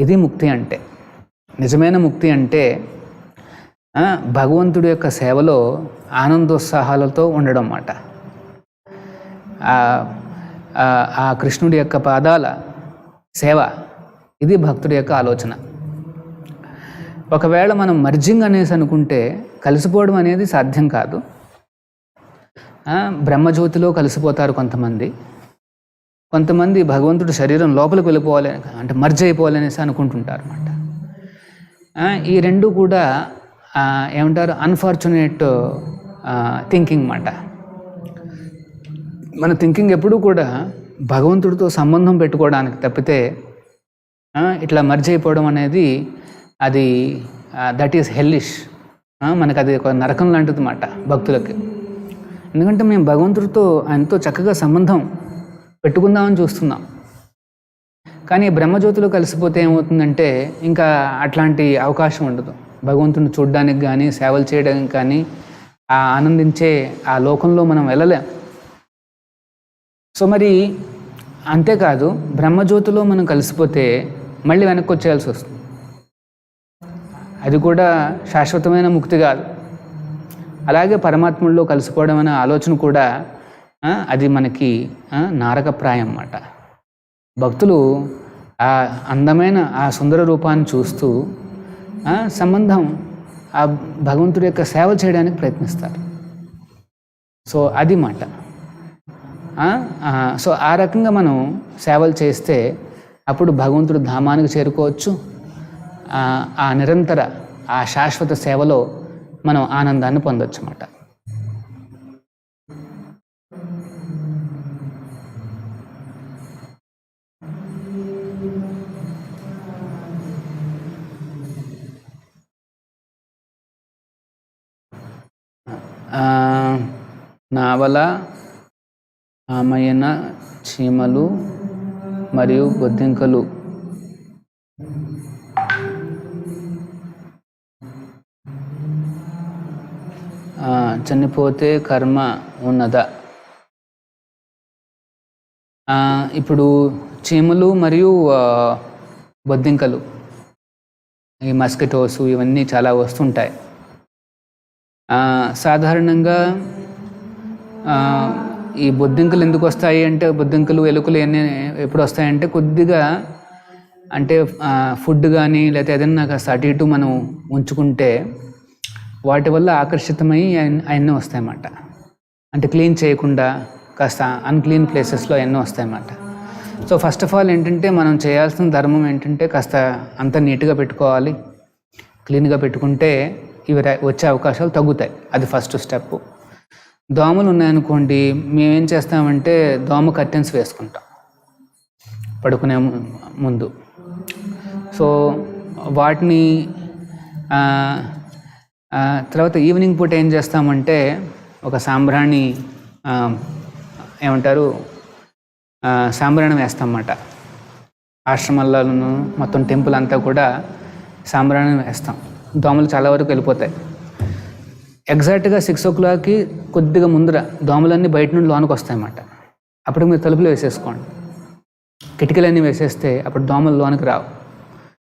ఇది ముక్తి అంటే. నిజమైన ముక్తి అంటే భగవంతుడి యొక్క సేవలో ఆనందోత్సాహాలతో ఉండడం అన్నమాట. ఆ కృష్ణుడి యొక్క పాదాల సేవ, ఇది భక్తుడి యొక్క ఆలోచన. ఒకవేళ మనం మర్జింగ్ అనేసి అనుకుంటే కలిసిపోవడం అనేది సాధ్యం కాదు. బ్రహ్మజ్యోతిలో కలిసిపోతారు కొంతమంది భగవంతుడి శరీరం లోపలికి వెళ్ళిపోవాలి అంటే మర్జ్ అయిపోవాలనేసి అనుకుంటుంటారు అన్నమాట. ఈ రెండు కూడా ఏమంటారు, అన్ఫార్చునేట్ థింకింగ్ అన్నమాట. మన థింకింగ్ ఎప్పుడూ కూడా భగవంతుడితో సంబంధం పెట్టుకోవడానికి తప్పితే ఇట్లా మర్జ్ అయిపోవడం అనేది అది దట్ ఈస్ హెల్లిష్. మనకు అది ఒక నరకం లాంటిది అన్నమాట భక్తులకి. ఎందుకంటే మేము భగవంతుడితో ఆయనతో చక్కగా సంబంధం పెట్టుకుందామని చూస్తున్నాం. కానీ బ్రహ్మజ్యోతిలో కలిసిపోతే ఏమవుతుందంటే ఇంకా అట్లాంటి అవకాశం ఉండదు. భగవంతుడిని చూడడానికి కానీ, సేవలు చేయడానికి కానీ, ఆ ఆనందించే ఆ లోకంలో మనం వెళ్ళలేం. సో మరి అంతేకాదు, బ్రహ్మజ్యోతిలో మనం కలిసిపోతే మళ్ళీ వెనక్కి వచ్చేయాల్సి వస్తుంది. అది కూడా శాశ్వతమైన ముక్తి కాదు. అలాగే పరమాత్ముల్లో కలిసిపోవడం అనే ఆలోచన కూడా అది మనకి నారకప్రాయం అన్నమాట. భక్తులు ఆ అందమైన ఆ సుందర రూపాన్ని చూస్తూ సంబంధం ఆ భగవంతుడి యొక్క సేవ చేయడానికి ప్రయత్నిస్తారు. సో అది మాట. సో ఆ రకంగా మనం సేవలు చేస్తే అప్పుడు భగవంతుడు ధామానికి చేరుకోవచ్చు. ఆ నిరంతర ఆ శాశ్వత సేవలో మనం ఆనందాన్ని పొందొచ్చు అన్నమాట. నావల, ఆమయన, చీమలు మరియు బొద్దింకలు చనిపోతే కర్మ ఉన్నదా? ఇప్పుడు చీమలు మరియు బొద్దింకలు, ఈ మస్కిటోస్ ఇవన్నీ చాలా వస్తుంటాయి. సాధారణంగా ఈ బొద్దింకలు ఎందుకు వస్తాయి అంటే, బొద్దింకలు ఎలుకలు ఎన్ని ఎప్పుడు వస్తాయంటే కొద్దిగా అంటే ఫుడ్ కానీ లేకపోతే ఏదైనా కాస్త అటు ఇటు మనం ఉంచుకుంటే వాటి వల్ల ఆకర్షితమై అవన్నీ వస్తాయన్నమాట. అంటే క్లీన్ చేయకుండా కాస్త అన్క్లీన్ ప్లేసెస్లో ఎన్నో వస్తాయన్నమాట. సో ఫస్ట్ ఆఫ్ ఆల్ ఏంటంటే మనం చేయాల్సిన ధర్మం ఏంటంటే కాస్త అంత నీట్గా పెట్టుకోవాలి. క్లీన్గా పెట్టుకుంటే ఇవి వచ్చే అవకాశాలు తగ్గుతాయి. అది ఫస్ట్ స్టెప్. దోమలు ఉన్నాయనుకోండి, మేమేం చేస్తామంటే దోమ కర్టెన్స్ వేసుకుంటాం పడుకునే ముందు. సో వాటిని తర్వాత ఈవినింగ్ పూట ఏం చేస్తామంటే ఒక సాంబ్రాణి ఏమంటారు సాంబ్రాణి వేస్తామన్నమాట. ఆశ్రమాలను మొత్తం టెంపుల్ అంతా కూడా సాంబ్రాణి వేస్తాం. దోమలు చాలా వరకు వెళ్ళిపోతాయి. ఎగ్జాక్ట్గా 6 o'clockకి కొద్దిగా ముందర దోమలన్నీ బయట నుండి లోనికి వస్తాయన్నమాట. అప్పుడు మీరు తలుపులు వేసేసుకోండి, కిటికీలన్నీ వేసేస్తే అప్పుడు దోమలు లోనికి రావు.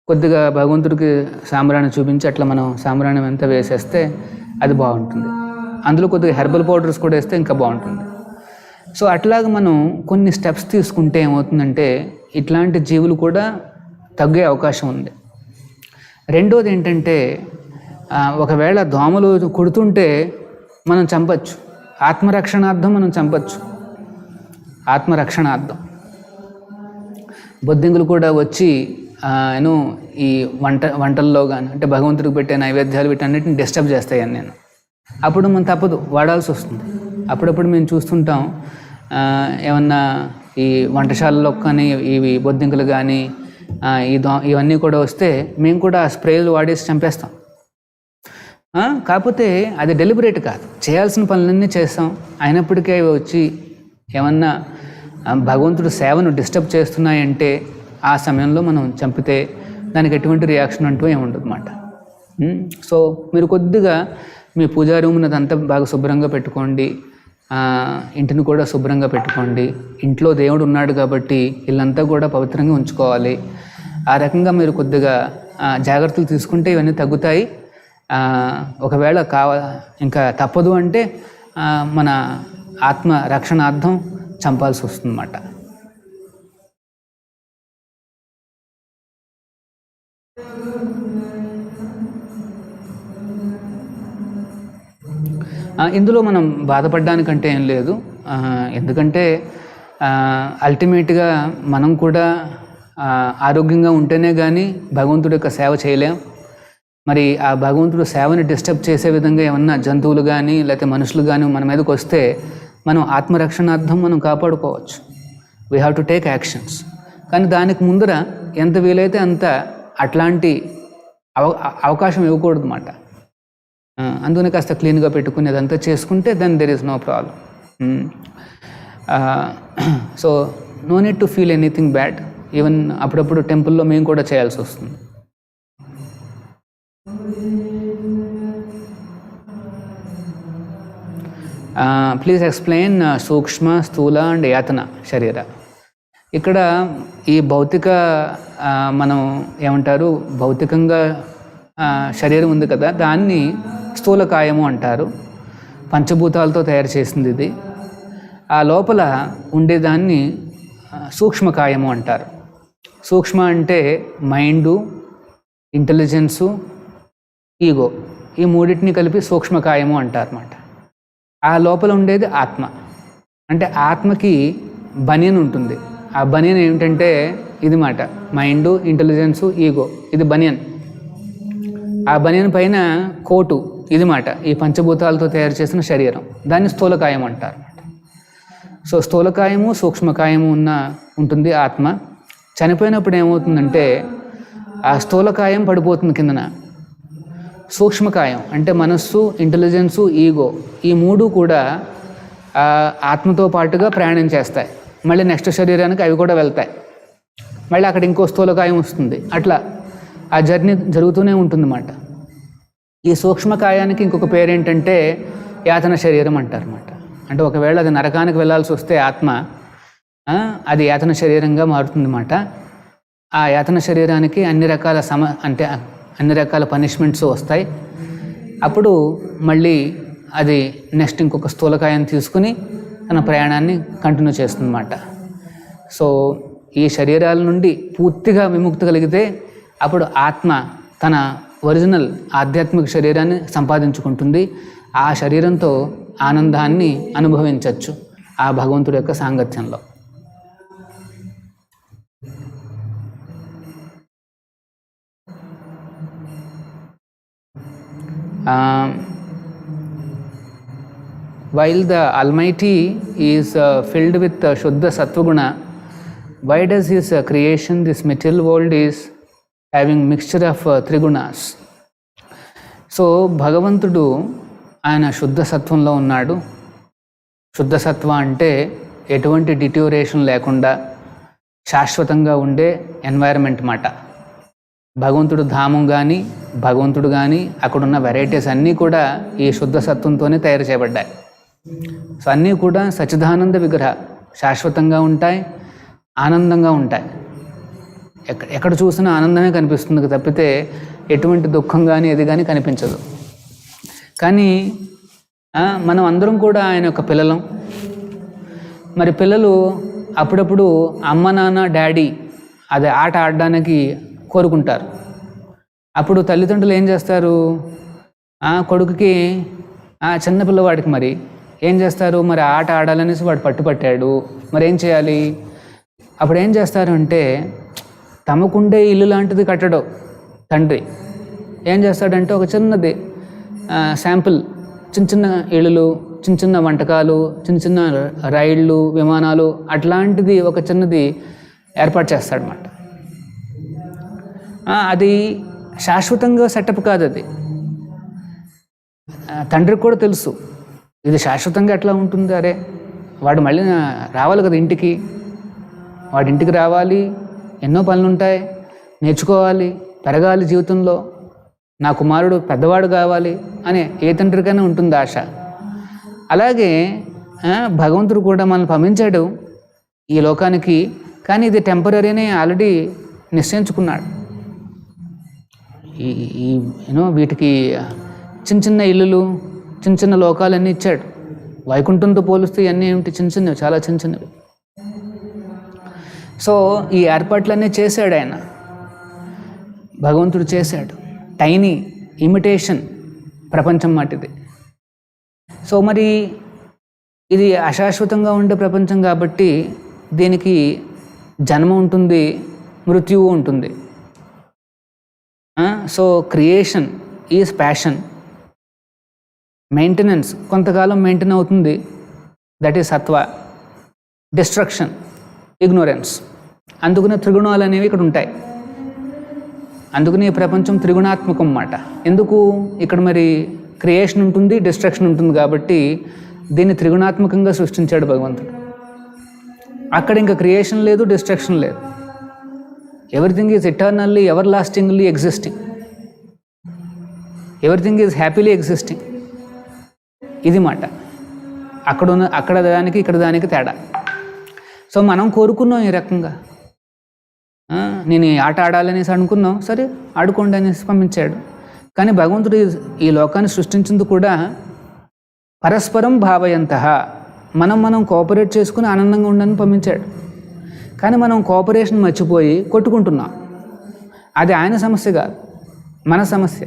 కొద్దిగా భగవంతుడికి సాంబ్రాణి చూపించి అట్లా మనం సాంబ్రాణి అంతా వేసేస్తే అది బాగుంటుంది. అందులో కొద్దిగా హెర్బల్ పౌడర్స్ కూడా వేస్తే ఇంకా బాగుంటుంది. సో అట్లాగా మనం కొన్ని స్టెప్స్ తీసుకుంటే ఏమవుతుందంటే ఇట్లాంటి జీవులు కూడా తగ్గే అవకాశం ఉంది. రెండోది ఏంటంటే ఒకవేళ దోమలు కుడుతుంటే మనం చంపచ్చు. ఆత్మరక్షణార్థం మనం చంపచ్చు. ఆత్మరక్షణార్థం బొద్దింకలు కూడా వచ్చి ఈ వంటల్లో కానీ అంటే భగవంతుడికి పెట్టే నైవేద్యాలు వీటన్నిటిని డిస్టర్బ్ చేస్తాయని నేను అప్పుడు మనం తప్పదు, వాడాల్సి వస్తుంది. అప్పుడప్పుడు మేము చూస్తుంటాం ఏమన్నా ఈ వంటశాలలో కానీ ఇవి బొద్దింకలు కానీ ఇవన్నీ కూడా వస్తే మేము కూడా స్ప్రేలు వాడేసి చంపేస్తాం. కాకపోతే అది డెలిబరేట్ కాదు, చేయాల్సిన పనులన్నీ చేస్తాం. అయినప్పటికీ అవి వచ్చి ఏమన్నా భగవంతుడి సేవను డిస్టర్బ్ చేస్తున్నాయంటే ఆ సమయంలో మనం చంపితే దానికి ఎటువంటి రియాక్షన్ అంటూ ఏముండదు అన్నమాట. సో మీరు కొద్దిగా మీ పూజా రూమ్ని అదంతా బాగా శుభ్రంగా పెట్టుకోండి. ఇంటిని కూడా శుభ్రంగా పెట్టుకోండి. ఇంట్లో దేవుడు ఉన్నాడు కాబట్టి ఇల్లంతా కూడా పవిత్రంగా ఉంచుకోవాలి. ఆ రకంగా మీరు కొద్దిగా జాగ్రత్తలు తీసుకుంటే ఇవన్నీ తగ్గుతాయి. ఒకవేళ ఇంకా తప్పదు అంటే మన ఆత్మ రక్షణార్థం చంపాల్సి వస్తుందన్నమాట. ఇందులో మనం బాధపడడానికంటే ఏం లేదు. ఎందుకంటే అల్టిమేట్గా మనం కూడా ఆరోగ్యంగా ఉంటేనే కానీ భగవంతుడి యొక్క సేవ చేయలేం. మరి ఆ భగవంతుడు సేవని డిస్టర్బ్ చేసే విధంగా ఏమన్నా జంతువులు కానీ లేకపోతే మనుషులు కానీ మన మీదకి వస్తే మనం ఆత్మరక్షణార్థం మనం కాపాడుకోవచ్చు. We have to take actions. కానీ దానికి ముందర ఎంత వీలైతే అంత అట్లాంటి అవకాశం ఇవ్వకూడదు అన్నమాట. అందుకని కాస్త క్లీన్గా పెట్టుకుని అదంతా చేసుకుంటే then there is no problem. So no need to feel anything bad. Even అప్పుడప్పుడు టెంపుల్లో మేము కూడా చేయాల్సి వస్తుంది. ప్లీజ్ ఎక్స్ప్లెయిన్ సూక్ష్మ, స్థూల అండ్ యాతన శరీర. ఇక్కడ ఈ భౌతిక మనం ఏమంటారు భౌతికంగా శరీరం ఉంది కదా, దాన్ని స్థూలకాయము అంటారు. పంచభూతాలతో తయారు చేసింది ఇది. ఆ లోపల ఉండేదాన్ని సూక్ష్మకాయము అంటారు. సూక్ష్మ అంటే మైండు, ఇంటెలిజెన్సు, ఈగో, ఈ మూడింటిని కలిపి సూక్ష్మకాయము అంటారన్నమాట. ఆ లోపల ఉండేది ఆత్మ. అంటే ఆత్మకి బనియన్ ఉంటుంది. ఆ బనియన్ ఏమిటంటే ఇది మాట, మైండు, ఇంటెలిజెన్సు, ఈగో, ఇది బనియన్. ఆ బనియన్ పైన కోటు, ఇది మాట, ఈ పంచభూతాలతో తయారు చేసిన శరీరం, దాన్ని స్థూలకాయం అంటారు. సో స్థూలకాయము, సూక్ష్మకాయము ఉంటుంది ఆత్మ. చనిపోయినప్పుడు ఏమవుతుందంటే ఆ స్థూలకాయం పడిపోతుంది కిందన. సూక్ష్మకాయం అంటే మనస్సు, ఇంటెలిజెన్సు, ఈగో, ఈ మూడు కూడా ఆత్మతో పాటుగా ప్రయాణం చేస్తాయి. మళ్ళీ నెక్స్ట్ శరీరానికి అవి కూడా వెళ్తాయి. మళ్ళీ అక్కడ ఇంకో స్థూలకాయం వస్తుంది. అట్లా ఆ జర్నీ జరుగుతూనే ఉంటుందన్నమాట. ఈ సూక్ష్మకాయానికి ఇంకొక పేరేంటంటే యాతన శరీరం అంటారన్నమాట. అంటే ఒకవేళ అది నరకానికి వెళ్ళాల్సి వస్తే ఆత్మ, అది యాతన శరీరంగా మారుతుందన్నమాట. ఆ యాతన శరీరానికి అన్ని రకాల పనిష్మెంట్స్ వస్తాయి. అప్పుడు మళ్ళీ అది నెక్స్ట్ ఇంకొక స్థూలకాయాన్ని తీసుకుని తన ప్రయాణాన్ని కంటిన్యూ చేస్తుందన్నమాట. సో ఈ శరీరాల నుండి పూర్తిగా విముక్తి కలిగితే అప్పుడు ఆత్మ తన ఒరిజినల్ ఆధ్యాత్మిక శరీరాన్ని సంపాదించుకుంటుంది. ఆ శరీరంతో ఆనందాన్ని అనుభవించవచ్చు ఆ భగవంతుడి యొక్క సాంగత్యంలో. While the Almighty is filled with Shuddha Sattva-guna, why does His creation, this material world, is having mixture of త్రిగుణాస్? సో భగవంతుడు ఆయన శుద్ధ సత్వంలో ఉన్నాడు. శుద్ధ సత్వ అంటే ఎటువంటి డిట్యూరేషన్ లేకుండా శాశ్వతంగా ఉండే ఎన్వైరన్మెంట్ మాట. భగవంతుడు ధామం కానీ, భగవంతుడు కానీ, అక్కడున్న వెరైటీస్ అన్నీ కూడా ఈ శుద్ధ సత్వంతోనే తయారు చేయబడ్డాయి. సో అన్నీ కూడా సచ్చిదానంద విగ్రహ, శాశ్వతంగా ఉంటాయి, ఆనందంగా ఉంటాయి. ఎక్కడ చూసినా ఆనందమే కనిపిస్తుంది తప్పితే ఎటువంటి దుఃఖం కానీ ఏది కానీ కనిపించదు. కానీ మనం అందరం కూడా ఆయన యొక్క పిల్లలం. మరి పిల్లలు అప్పుడప్పుడు అమ్మ, నాన్న, డాడీ అదే ఆట ఆడడానికి కోరుకుంటారు. అప్పుడు తల్లిదండ్రులు ఏం చేస్తారు, కొడుకుకి చిన్న పిల్లవాడికి మరి ఏం చేస్తారు, మరి ఆట ఆడాలనేసి వాడు పట్టుపట్టాడు, మరి ఏం చేయాలి? అప్పుడు ఏం చేస్తారు అంటే తమకుండే ఇల్లు లాంటిది కట్టడం తండ్రి ఏం చేస్తాడంటే ఒక చిన్నది శాంపుల్, చిన్న చిన్న ఇళ్ళు, చిన్న చిన్న వంటకాలు, చిన్న చిన్న రైళ్ళు, విమానాలు, అట్లాంటిది ఒక చిన్నది ఏర్పాటు చేస్తాడనమాట. అది శాశ్వతంగా సెటప్ కాదు. అది తండ్రికి కూడా తెలుసు ఇది శాశ్వతంగా ఎట్లా ఉంటుంది. అరే వాడు మళ్ళీ రావాలి కదా ఇంటికి, వాడి ఇంటికి రావాలి, ఎన్నో పనులు ఉంటాయి, నేర్చుకోవాలి, పెరగాలి జీవితంలో, నా కుమారుడు పెద్దవాడు కావాలి అని ఏ తండ్రికైనా ఉంటుంది ఆశ. అలాగే భగవంతుడు కూడా మనల్ని పంపించాడు ఈ లోకానికి, కానీ ఇది టెంపరీని ఆల్రెడీ నిశ్చయించుకున్నాడు. వీటికి చిన్న చిన్న ఇల్లులు, చిన్న చిన్న లోకాలన్నీ ఇచ్చాడు. వైకుంఠంతో పోలిస్తే ఇవన్నీ ఏమిటి, చిన్న చిన్నవి, చాలా చిన్న చిన్నవి. సో ఈ ఏర్పాట్లన్నీ చేశాడు ఆయన, భగవంతుడు చేశాడు. టైనీ ఇమిటేషన్ ప్రపంచం మాటిది. సో మరి ఇది అశాశ్వతంగా ఉండే ప్రపంచం కాబట్టి దీనికి జన్మ ఉంటుంది, మృత్యువు ఉంటుంది. So creation is passion, maintenance కొంతకాలం మెయింటైన్ అవుతుంది, దట్ ఈజ్ సత్వ. Destruction ignorance. అందుకనే త్రిగుణాలు అనేవి ఇక్కడ ఉంటాయి. అందుకని ఈ ప్రపంచం త్రిగుణాత్మకం అన్నమాట. ఎందుకు ఇక్కడ మరి క్రియేషన్ ఉంటుంది, డిస్ట్రక్షన్ ఉంటుంది కాబట్టి దీన్ని త్రిగుణాత్మకంగా సృష్టించాడు భగవంతుడు. అక్కడ ఇంకా క్రియేషన్ లేదు, డిస్ట్రక్షన్ లేదు. Everything is eternally, ever lastingly existing. Everything is happily existing. ఇది మాట. అక్కడ దానికి ఇక్కడ దానికి తేడా. సో మనం కోరుకున్నాం ఈ రకంగా, నేను ఈ ఆట ఆడాలనేసి అనుకున్నాం, సరే ఆడుకోండి అనేసి పంపించాడు. కానీ భగవంతుడు ఈ లోకాన్ని సృష్టించింది కూడా పరస్పరం భావయంతః, మనం కోఆపరేట్ చేసుకుని ఆనందంగా ఉండని పంపించాడు. కానీ మనం కోఆపరేషన్ మర్చిపోయి కొట్టుకుంటున్నాం. అది ఆయన సమస్య కాదు, మన సమస్య.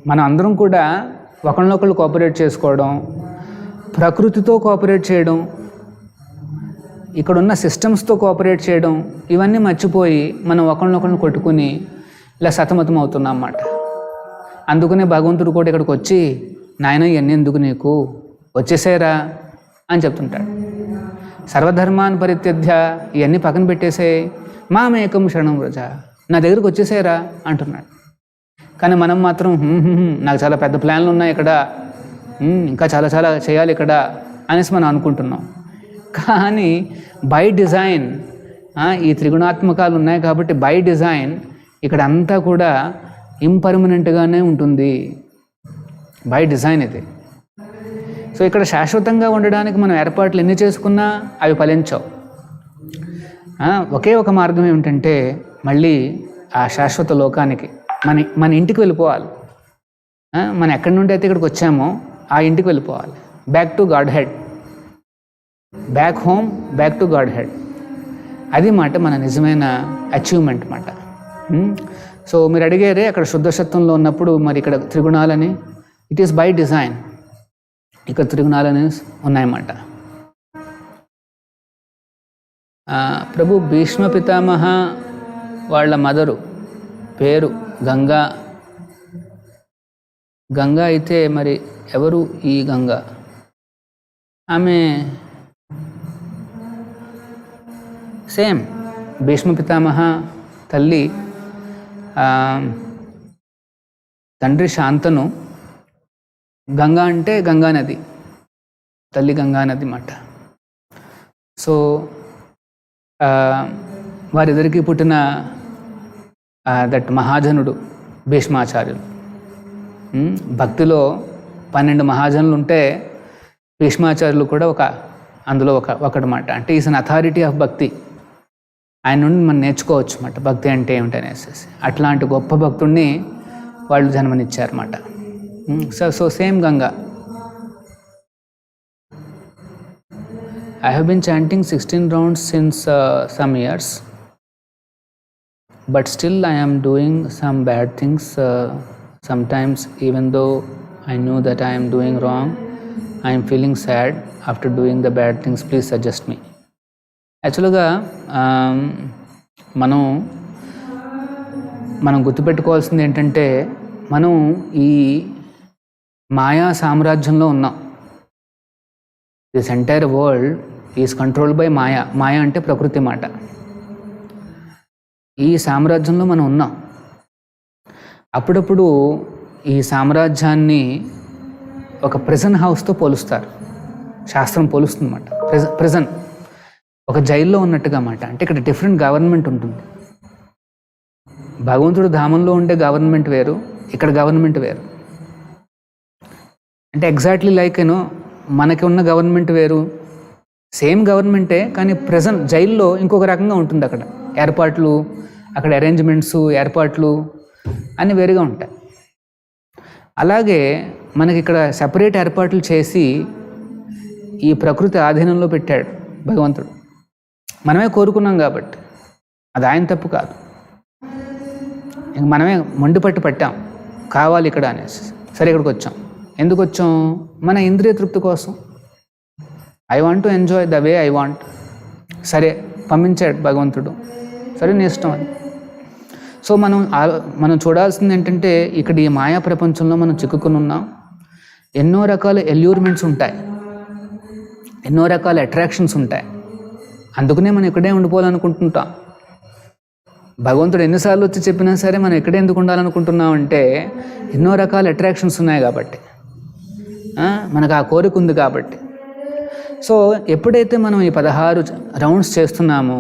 మనం అందరం కూడా ఒకళ్ళనొకళ్ళు కోఆపరేట్ చేసుకోవడం, ప్రకృతితో కోఆపరేట్ చేయడం, ఇక్కడున్న సిస్టమ్స్తో కోఆపరేట్ చేయడం, ఇవన్నీ మర్చిపోయి మనం ఒకళ్ళనొకళ్ళని కొట్టుకుని ఇలా సతమతం అవుతున్నాం అన్నమాట. అందుకనే భగవంతుడు కూడా ఇక్కడికి వచ్చి, నాయన ఇవన్నీ ఎందుకు నీకు, వచ్చేసేరా అని చెప్తుంటాడు. సర్వధర్మాన్ పరిత్యజ్య, ఇవన్నీ పక్కన పెట్టేసే, మామేకం శరణం వ్రజ, నా దగ్గరికి వచ్చేసేరా అంటున్నాడు. కానీ మనం మాత్రం నాకు చాలా పెద్ద ప్లాన్లు ఉన్నాయి ఇక్కడ, ఇంకా చాలా చాలా చేయాలి ఇక్కడ అనేసి మనం అనుకుంటున్నాం. కానీ బై డిజైన్ ఈ త్రిగుణాత్మకాలు ఉన్నాయి కాబట్టి బై డిజైన్ ఇక్కడ అంతా కూడా ఇంపర్మనెంట్గానే ఉంటుంది. బై డిజైన్ ఇది. సో ఇక్కడ శాశ్వతంగా ఉండడానికి మనం ఏర్పాట్లు ఎన్ని చేసుకున్నా అవి ఫలించవు. ఒకే ఒక మార్గం ఏమిటంటే మళ్ళీ ఆ శాశ్వత లోకానికి, మన ఇంటికి వెళ్ళిపోవాలి. మనం ఎక్కడి నుండి అయితే ఇక్కడికి వచ్చామో ఆ ఇంటికి వెళ్ళిపోవాలి. Back to God head, back home, back to God head. అది మాట మన నిజమైన అచీవ్మెంట్ మాట. సో మీరు అడిగారే అక్కడ శుద్ధసత్వంలో ఉన్నప్పుడు మరి ఇక్కడ త్రిగుణాలని, ఇట్ ఈస్ బై డిజైన్. ఇక్కడ త్రిగుణాలని ఉన్నాయన్నమాట. ప్రభు భీష్మ పితామహ వాళ్ళ మదరు పేరు గంగా. గంగా అయితే మరి ఎవరు ఈ గంగా? ఆమె సేమ్ భీష్మ పితామహ తల్లి తండ్రి శాంతను, గంగా అంటే గంగా నది, తల్లి గంగా నది మాట. సో వారిద్దరికి పుట్టిన దట్ మహాజనుడు భీష్మాచార్యులు. భక్తిలో 12 మహాజనులు ఉంటే భీష్మాచార్యులు కూడా అందులో ఒకటమాట. అంటే ఈజ్ అన్ అథారిటీ ఆఫ్ భక్తి. ఆయన నుండి మనం నేర్చుకోవచ్చు అన్నమాట భక్తి అంటే ఏమిటనేసి. అట్లాంటి గొప్ప భక్తుడిని వాళ్ళు జన్మనిచ్చారన్నమాట. So same Ganga. I have been chanting 16 rounds since some years, but still I am doing some bad things sometimes. Even though I know that I am doing wrong, I am feeling sad after doing the bad things. Please suggest me. యాక్చువల్గా మనం గుర్తుపెట్టుకోవాల్సింది ఏంటంటే మనం ఈ మాయా సామ్రాజ్యంలో ఉన్నాం. This entire world is controlled by maya. మాయా అంటే ప్రకృతి మాట. ఈ సామ్రాజ్యంలో మనం ఉన్నాం. అప్పుడప్పుడు ఈ సామ్రాజ్యాన్ని ఒక ప్రిజన్ హౌస్తో పోలుస్తారు. శాస్త్రం పోలుస్తుంది అన్నమాట. ప్రిజన్ ఒక జైల్లో ఉన్నట్టుగా మాట. అంటే ఇక్కడ డిఫరెంట్ గవర్నమెంట్ ఉంటుంది. భగవంతుడు ధామంలో ఉండే గవర్నమెంట్ వేరు, ఇక్కడ గవర్నమెంట్ వేరు. అంటే ఎగ్జాక్ట్లీ లైక్ మనకి ఉన్న గవర్నమెంట్ వేరు, సేమ్ గవర్నమెంటే, కానీ ప్రెజెంట్ జైల్లో ఇంకొక రకంగా ఉంటుంది. అక్కడ ఏర్పాట్లు, అక్కడ అరేంజ్మెంట్స్, ఏర్పాట్లు అన్నీ వేరుగా ఉంటాయి. అలాగే మనకి ఇక్కడ సెపరేట్ ఏర్పాట్లు చేసి ఈ ప్రకృతి ఆధీనంలో పెట్టాడు భగవంతుడు. మనమే కోరుకున్నాం కాబట్టి అది ఆయన తప్పు కాదు. ఇంక మనమే మొండిపట్టు పట్టాం కావాలి ఇక్కడ అనేసి. సరే ఇక్కడికి వచ్చాం. ఎందుకు వచ్చాం? మన ఇంద్రియ తృప్తి కోసం. I want to enjoy the way I want. సరే పంపించాడు భగవంతుడు, సరే నీ ఇష్టం అని. సో మనం చూడాల్సింది ఏంటంటే ఇక్కడ ఈ మాయా ప్రపంచంలో మనం చిక్కుకుని ఉన్నాం. ఎన్నో రకాల ఎల్యూర్మెంట్స్ ఉంటాయి, ఎన్నో రకాల అట్రాక్షన్స్ ఉంటాయి. అందుకనే మనం ఇక్కడే ఉండిపోవాలనుకుంటుంటాం. భగవంతుడు ఎన్నిసార్లు వచ్చి చెప్పినా సరే మనం ఇక్కడే ఎందుకు ఉండాలనుకుంటున్నాం అంటే ఎన్నో రకాల అట్రాక్షన్స్ ఉన్నాయి కాబట్టి, మనకు ఆ కోరిక ఉంది కాబట్టి. సో ఎప్పుడైతే మనం ఈ 16 రౌండ్స్ చేస్తున్నామో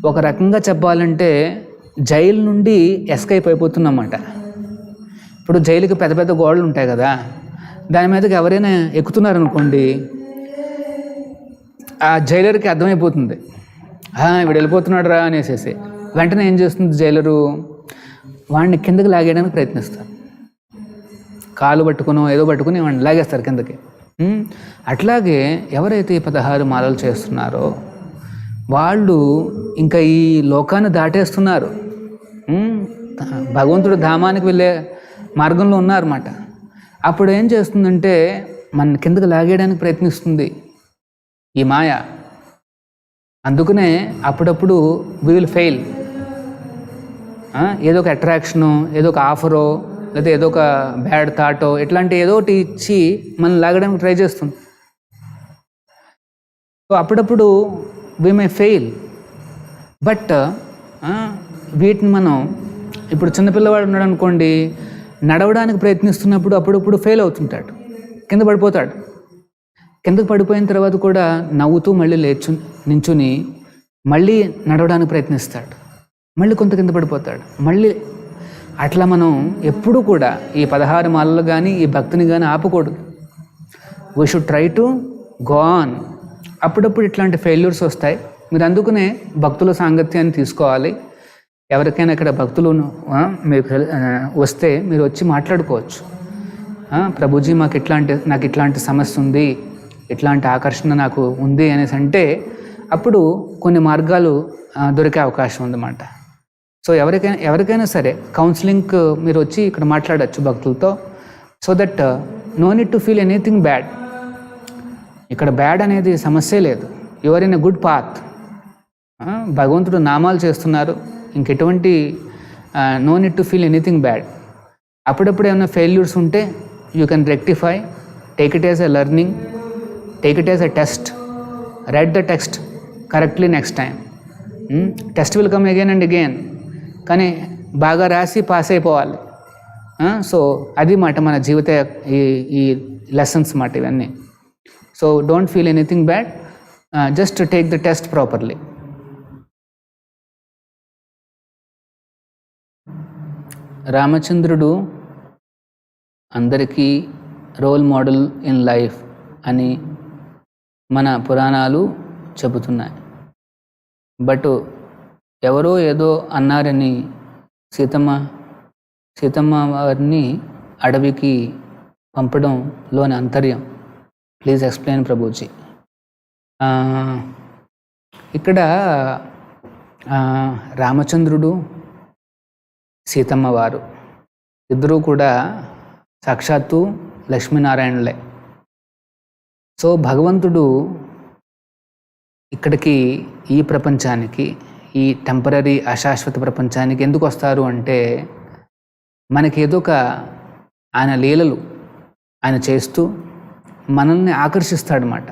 ఒక రకంగా చెప్పాలంటే జైలు నుండి ఎస్కేప్ అయిపోతున్నమాట. ఇప్పుడు జైలుకి పెద్ద పెద్ద గోడలు ఉంటాయి కదా, దాని మీదకి ఎవరైనా ఎక్కుతున్నారనుకోండి, ఆ జైలర్కి అర్థమైపోతుంది వీడు వెళ్ళిపోతున్నాడు రా అనేసి. వెంటనే ఏం చేస్తుంది జైలరు? వాడిని కిందకి లాగేయడానికి ప్రయత్నిస్తారు. కాలు పట్టుకునో ఏదో పట్టుకుని వాడిని లాగేస్తారు కిందకి. అట్లాగే ఎవరైతే ఈ 16 మాలలు చేస్తున్నారో వాళ్ళు ఇంకా ఈ లోకాన్ని దాటేస్తున్నారు, భగవంతుడు ధామానికి వెళ్ళే మార్గంలో ఉన్నారన్నమాట. అప్పుడు ఏం చేస్తుందంటే మన కిందకు లాగేయడానికి ప్రయత్నిస్తుంది ఈ మాయ. అందుకనే అప్పుడప్పుడు వి విల్ ఫెయిల్. ఏదో ఒక అట్రాక్షను, ఏదో ఒక ఆఫరో, లేదా ఏదో ఒక బ్యాడ్ థాటో, ఇట్లాంటి ఏదో ఒకటి ఇచ్చి మనం లాగడానికి ట్రై చేస్తుంది. సో అప్పుడప్పుడు వి మే ఫెయిల్. బట్ వీటిని మనం, ఇప్పుడు చిన్నపిల్లవాడు ఉన్నాడు అనుకోండి, నడవడానికి ప్రయత్నిస్తున్నప్పుడు అప్పుడప్పుడు ఫెయిల్ అవుతుంటాడు, కింద పడిపోతాడు. కిందకు పడిపోయిన తర్వాత కూడా నవ్వుతూ మళ్ళీ నించుని మళ్ళీ నడవడానికి ప్రయత్నిస్తాడు, మళ్ళీ కొంత కింద పడిపోతాడు, మళ్ళీ. అట్లా మనం ఎప్పుడూ కూడా ఈ 16 మాలలు కానీ ఈ భక్తిని కానీ ఆపకూడదు. We should try to go on. అప్పుడప్పుడు ఇట్లాంటి ఫెయిల్యూర్స్ వస్తాయి. మీరు అందుకనే భక్తుల సాంగత్యాన్ని తీసుకోవాలి. ఎవరికైనా ఇక్కడ భక్తులు మీకు వస్తే మీరు వచ్చి మాట్లాడుకోవచ్చు. ప్రభుజీ నాకు ఇట్లాంటి సమస్య ఉంది, ఇట్లాంటి ఆకర్షణ నాకు ఉంది అనేసి అంటే అప్పుడు కొన్ని మార్గాలు దొరికే అవకాశం ఉందన్నమాట. సో ఎవరికైనా సరే కౌన్సిలింగ్ మీరు వచ్చి ఇక్కడ మాట్లాడచ్చు భక్తులతో. So that no need to feel anything bad. ఇక్కడ బ్యాడ్ అనేది సమస్యే లేదు. You are in a good path. భగవంతుడు నామాలు చేస్తున్నారు, ఇంకెటువంటి no need to feel anything bad. అప్పుడప్పుడు ఏమైనా ఫెయిల్యూర్స్ ఉంటే you can rectify, take it as a learning, take it as a test, write the text correctly next time. Test will come again and again, కానీ బాగా రాసి పాస్ అయిపోవాలి. సో అది మాట మన జీవిత ఈ లెసన్స్ మాట ఇవన్నీ. So don't feel anything bad, just take the test properly. రామచంద్రుడు అందరికీ రోల్ మోడల్ ఇన్ లైఫ్ అని మన పురాణాలు చెబుతున్నాయి. బట్ ఎవరో ఏదో అన్నారని సీతమ్మ వారిని అడవికి పంపడంలోని అంతర్యం ప్లీజ్ ఎక్స్ప్లెయిన్ ప్రభుజీ. ఇక్కడ రామచంద్రుడు, సీతమ్మ వారు ఇద్దరూ కూడా సాక్షాత్తు లక్ష్మీనారాయణులే. సో భగవంతుడు ఇక్కడికి ఈ ప్రపంచానికి, ఈ టెంపరీ అశాశ్వత ప్రపంచానికి ఎందుకు వస్తారు అంటే మనకి ఏదో ఒక ఆయన లీలలు ఆయన చేస్తూ మనల్ని ఆకర్షిస్తాడనమాట,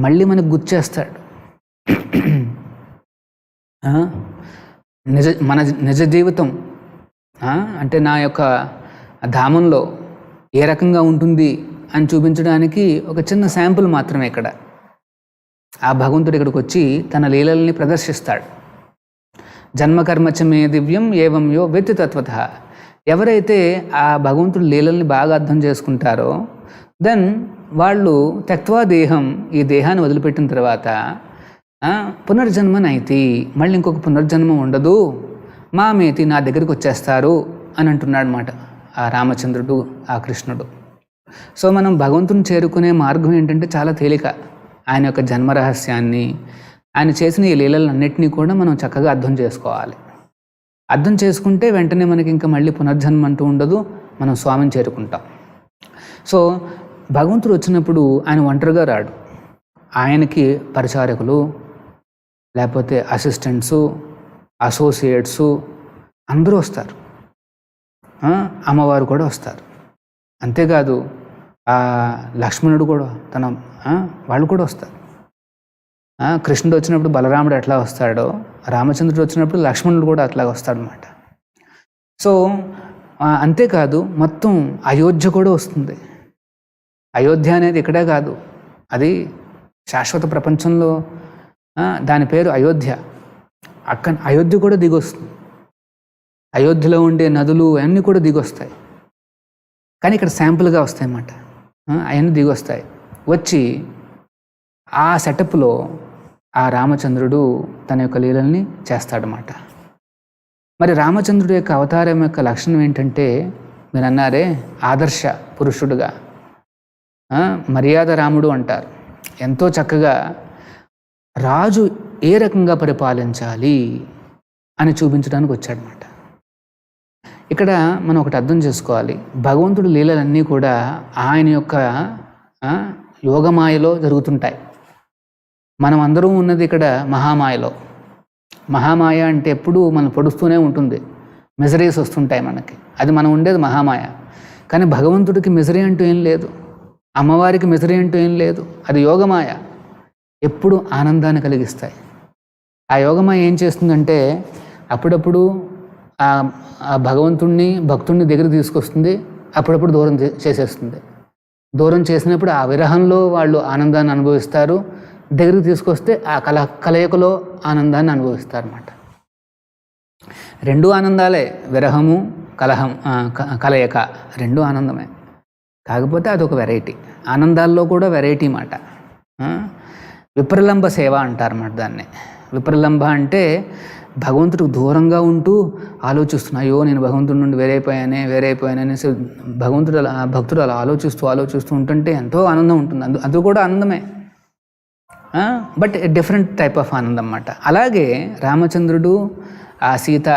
మళ్ళీ మనకు గుర్చేస్తాడు. మన నిజ జీవితం అంటే నా యొక్క ధామంలో ఏ రకంగా ఉంటుంది అని చూపించడానికి ఒక చిన్న శాంపుల్ మాత్రమే ఇక్కడ. ఆ భగవంతుడు ఇక్కడికి వచ్చి తన లీలల్ని ప్రదర్శిస్తాడు. జన్మకర్మచమే దివ్యం ఏవం యో వ్యక్తి తత్వత. ఎవరైతే ఆ భగవంతుడి లీలల్ని బాగా అర్థం చేసుకుంటారో దెన్ వాళ్ళు త్యక్వా దేహం, ఈ దేహాన్ని వదిలిపెట్టిన తర్వాత పునర్జన్మనైతి, మళ్ళీ ఇంకొక పునర్జన్మ ఉండదు, మామేతి, నా దగ్గరికి వచ్చేస్తారు అని అంటున్నాడు అన్నమాట ఆ రామచంద్రుడు, ఆ కృష్ణుడు. సో మనం భగవంతుని చేరుకునే మార్గం ఏంటంటే చాలా తేలిక. ఆయన యొక్క జన్మ రహస్యాన్ని, ఆయన చేసిన ఈ లీలలన్నింటినీ కూడా మనం చక్కగా అర్థం చేసుకోవాలి. అర్థం చేసుకుంటే వెంటనే మనకి ఇంకా మళ్ళీ పునర్జన్మ అంటూ ఉండదు, మనం స్వామిని చేరుకుంటాం. సో భగవంతుడు వచ్చినప్పుడు ఆయన ఒంటరిగా రాడు. ఆయనకి పరిచారకులు, లేకపోతే అసిస్టెంట్సు, అసోసియేట్సు అందరూ వస్తారు. అమ్మవారు కూడా వస్తారు. అంతేకాదు లక్ష్మణుడు కూడా వాళ్ళు కూడా వస్తారు. కృష్ణుడు వచ్చినప్పుడు బలరాముడు ఎట్లా వస్తాడో, రామచంద్రుడు వచ్చినప్పుడు లక్ష్మణుడు కూడా అట్లా వస్తాడనమాట. సో అంతేకాదు మొత్తం అయోధ్య కూడా వస్తుంది. అయోధ్య అనేది ఇక్కడే కాదు, అది శాశ్వత ప్రపంచంలో దాని పేరు అయోధ్య. అయోధ్య కూడా దిగొస్తుంది. అయోధ్యలో ఉండే నదులు అవన్నీ కూడా దిగొస్తాయి, కానీ ఇక్కడ శాంపుల్గా వస్తాయి అన్నమాట. అవన్నీ దిగొస్తాయి. వచ్చి ఆ సెటప్లో ఆ రామచంద్రుడు తన యొక్క లీలల్ని చేస్తాడనమాట. మరి రామచంద్రుడి యొక్క అవతారం యొక్క లక్షణం ఏంటంటే, మీరు అన్నారే ఆదర్శ పురుషుడుగా, మర్యాద రాముడు అంటారు. ఎంతో చక్కగా రాజు ఏ రకంగా పరిపాలించాలి అని చూపించడానికి వచ్చాడనమాట. ఇక్కడ మనం ఒకటి అర్థం చేసుకోవాలి, భగవంతుడి లీలలన్నీ కూడా ఆయన యొక్క యోగమాయలో జరుగుతుంటాయి. మనం అందరం ఉన్నది ఇక్కడ మహామాయలో. మహామాయ అంటే ఎప్పుడూ మనం పొడుస్తూనే ఉంటుంది, మెజరీస్ వస్తుంటాయి మనకి, అది మనం ఉండేది మహామాయ. కానీ భగవంతుడికి మెజరీ అంటూ ఏం లేదు, అమ్మవారికి మెజరీ అంటూ ఏం లేదు, అది యోగమాయ. ఎప్పుడు ఆనందాన్ని కలిగిస్తాయి. ఆ యోగమాయ ఏం చేస్తుందంటే అప్పుడప్పుడు ఆ భగవంతుణ్ణి భక్తుణ్ణి దగ్గర తీసుకొస్తుంది, అప్పుడప్పుడు దూరం చేసేస్తుంది. దూరం చేసినప్పుడు ఆ విరహంలో వాళ్ళు ఆనందాన్ని అనుభవిస్తారు, దగ్గరికి తీసుకొస్తే ఆ కలయికలో ఆనందాన్ని అనుభవిస్తారు అన్నమాట. రెండు ఆనందాలే, విరహము కలయిక రెండు ఆనందమే. కాకపోతే అదొక వెరైటీ. ఆనందాల్లో కూడా వెరైటీ మాట. విప్రలంబ సేవ అంటారన్నమాట దాన్ని. విప్రలంబ అంటే భగవంతుడికి దూరంగా ఉంటూ ఆలోచిస్తున్నా, అయ్యో నేను భగవంతుడి నుండి వేరైపోయానే అనేసి భక్తుడు అలా ఆలోచిస్తూ ఉంటుంటే ఎంతో ఆనందం ఉంటుంది. అది కూడా ఆనందమే, బట్ డిఫరెంట్ టైప్ ఆఫ్ ఆనందం అన్నమాట. అలాగే రామచంద్రుడు ఆ సీత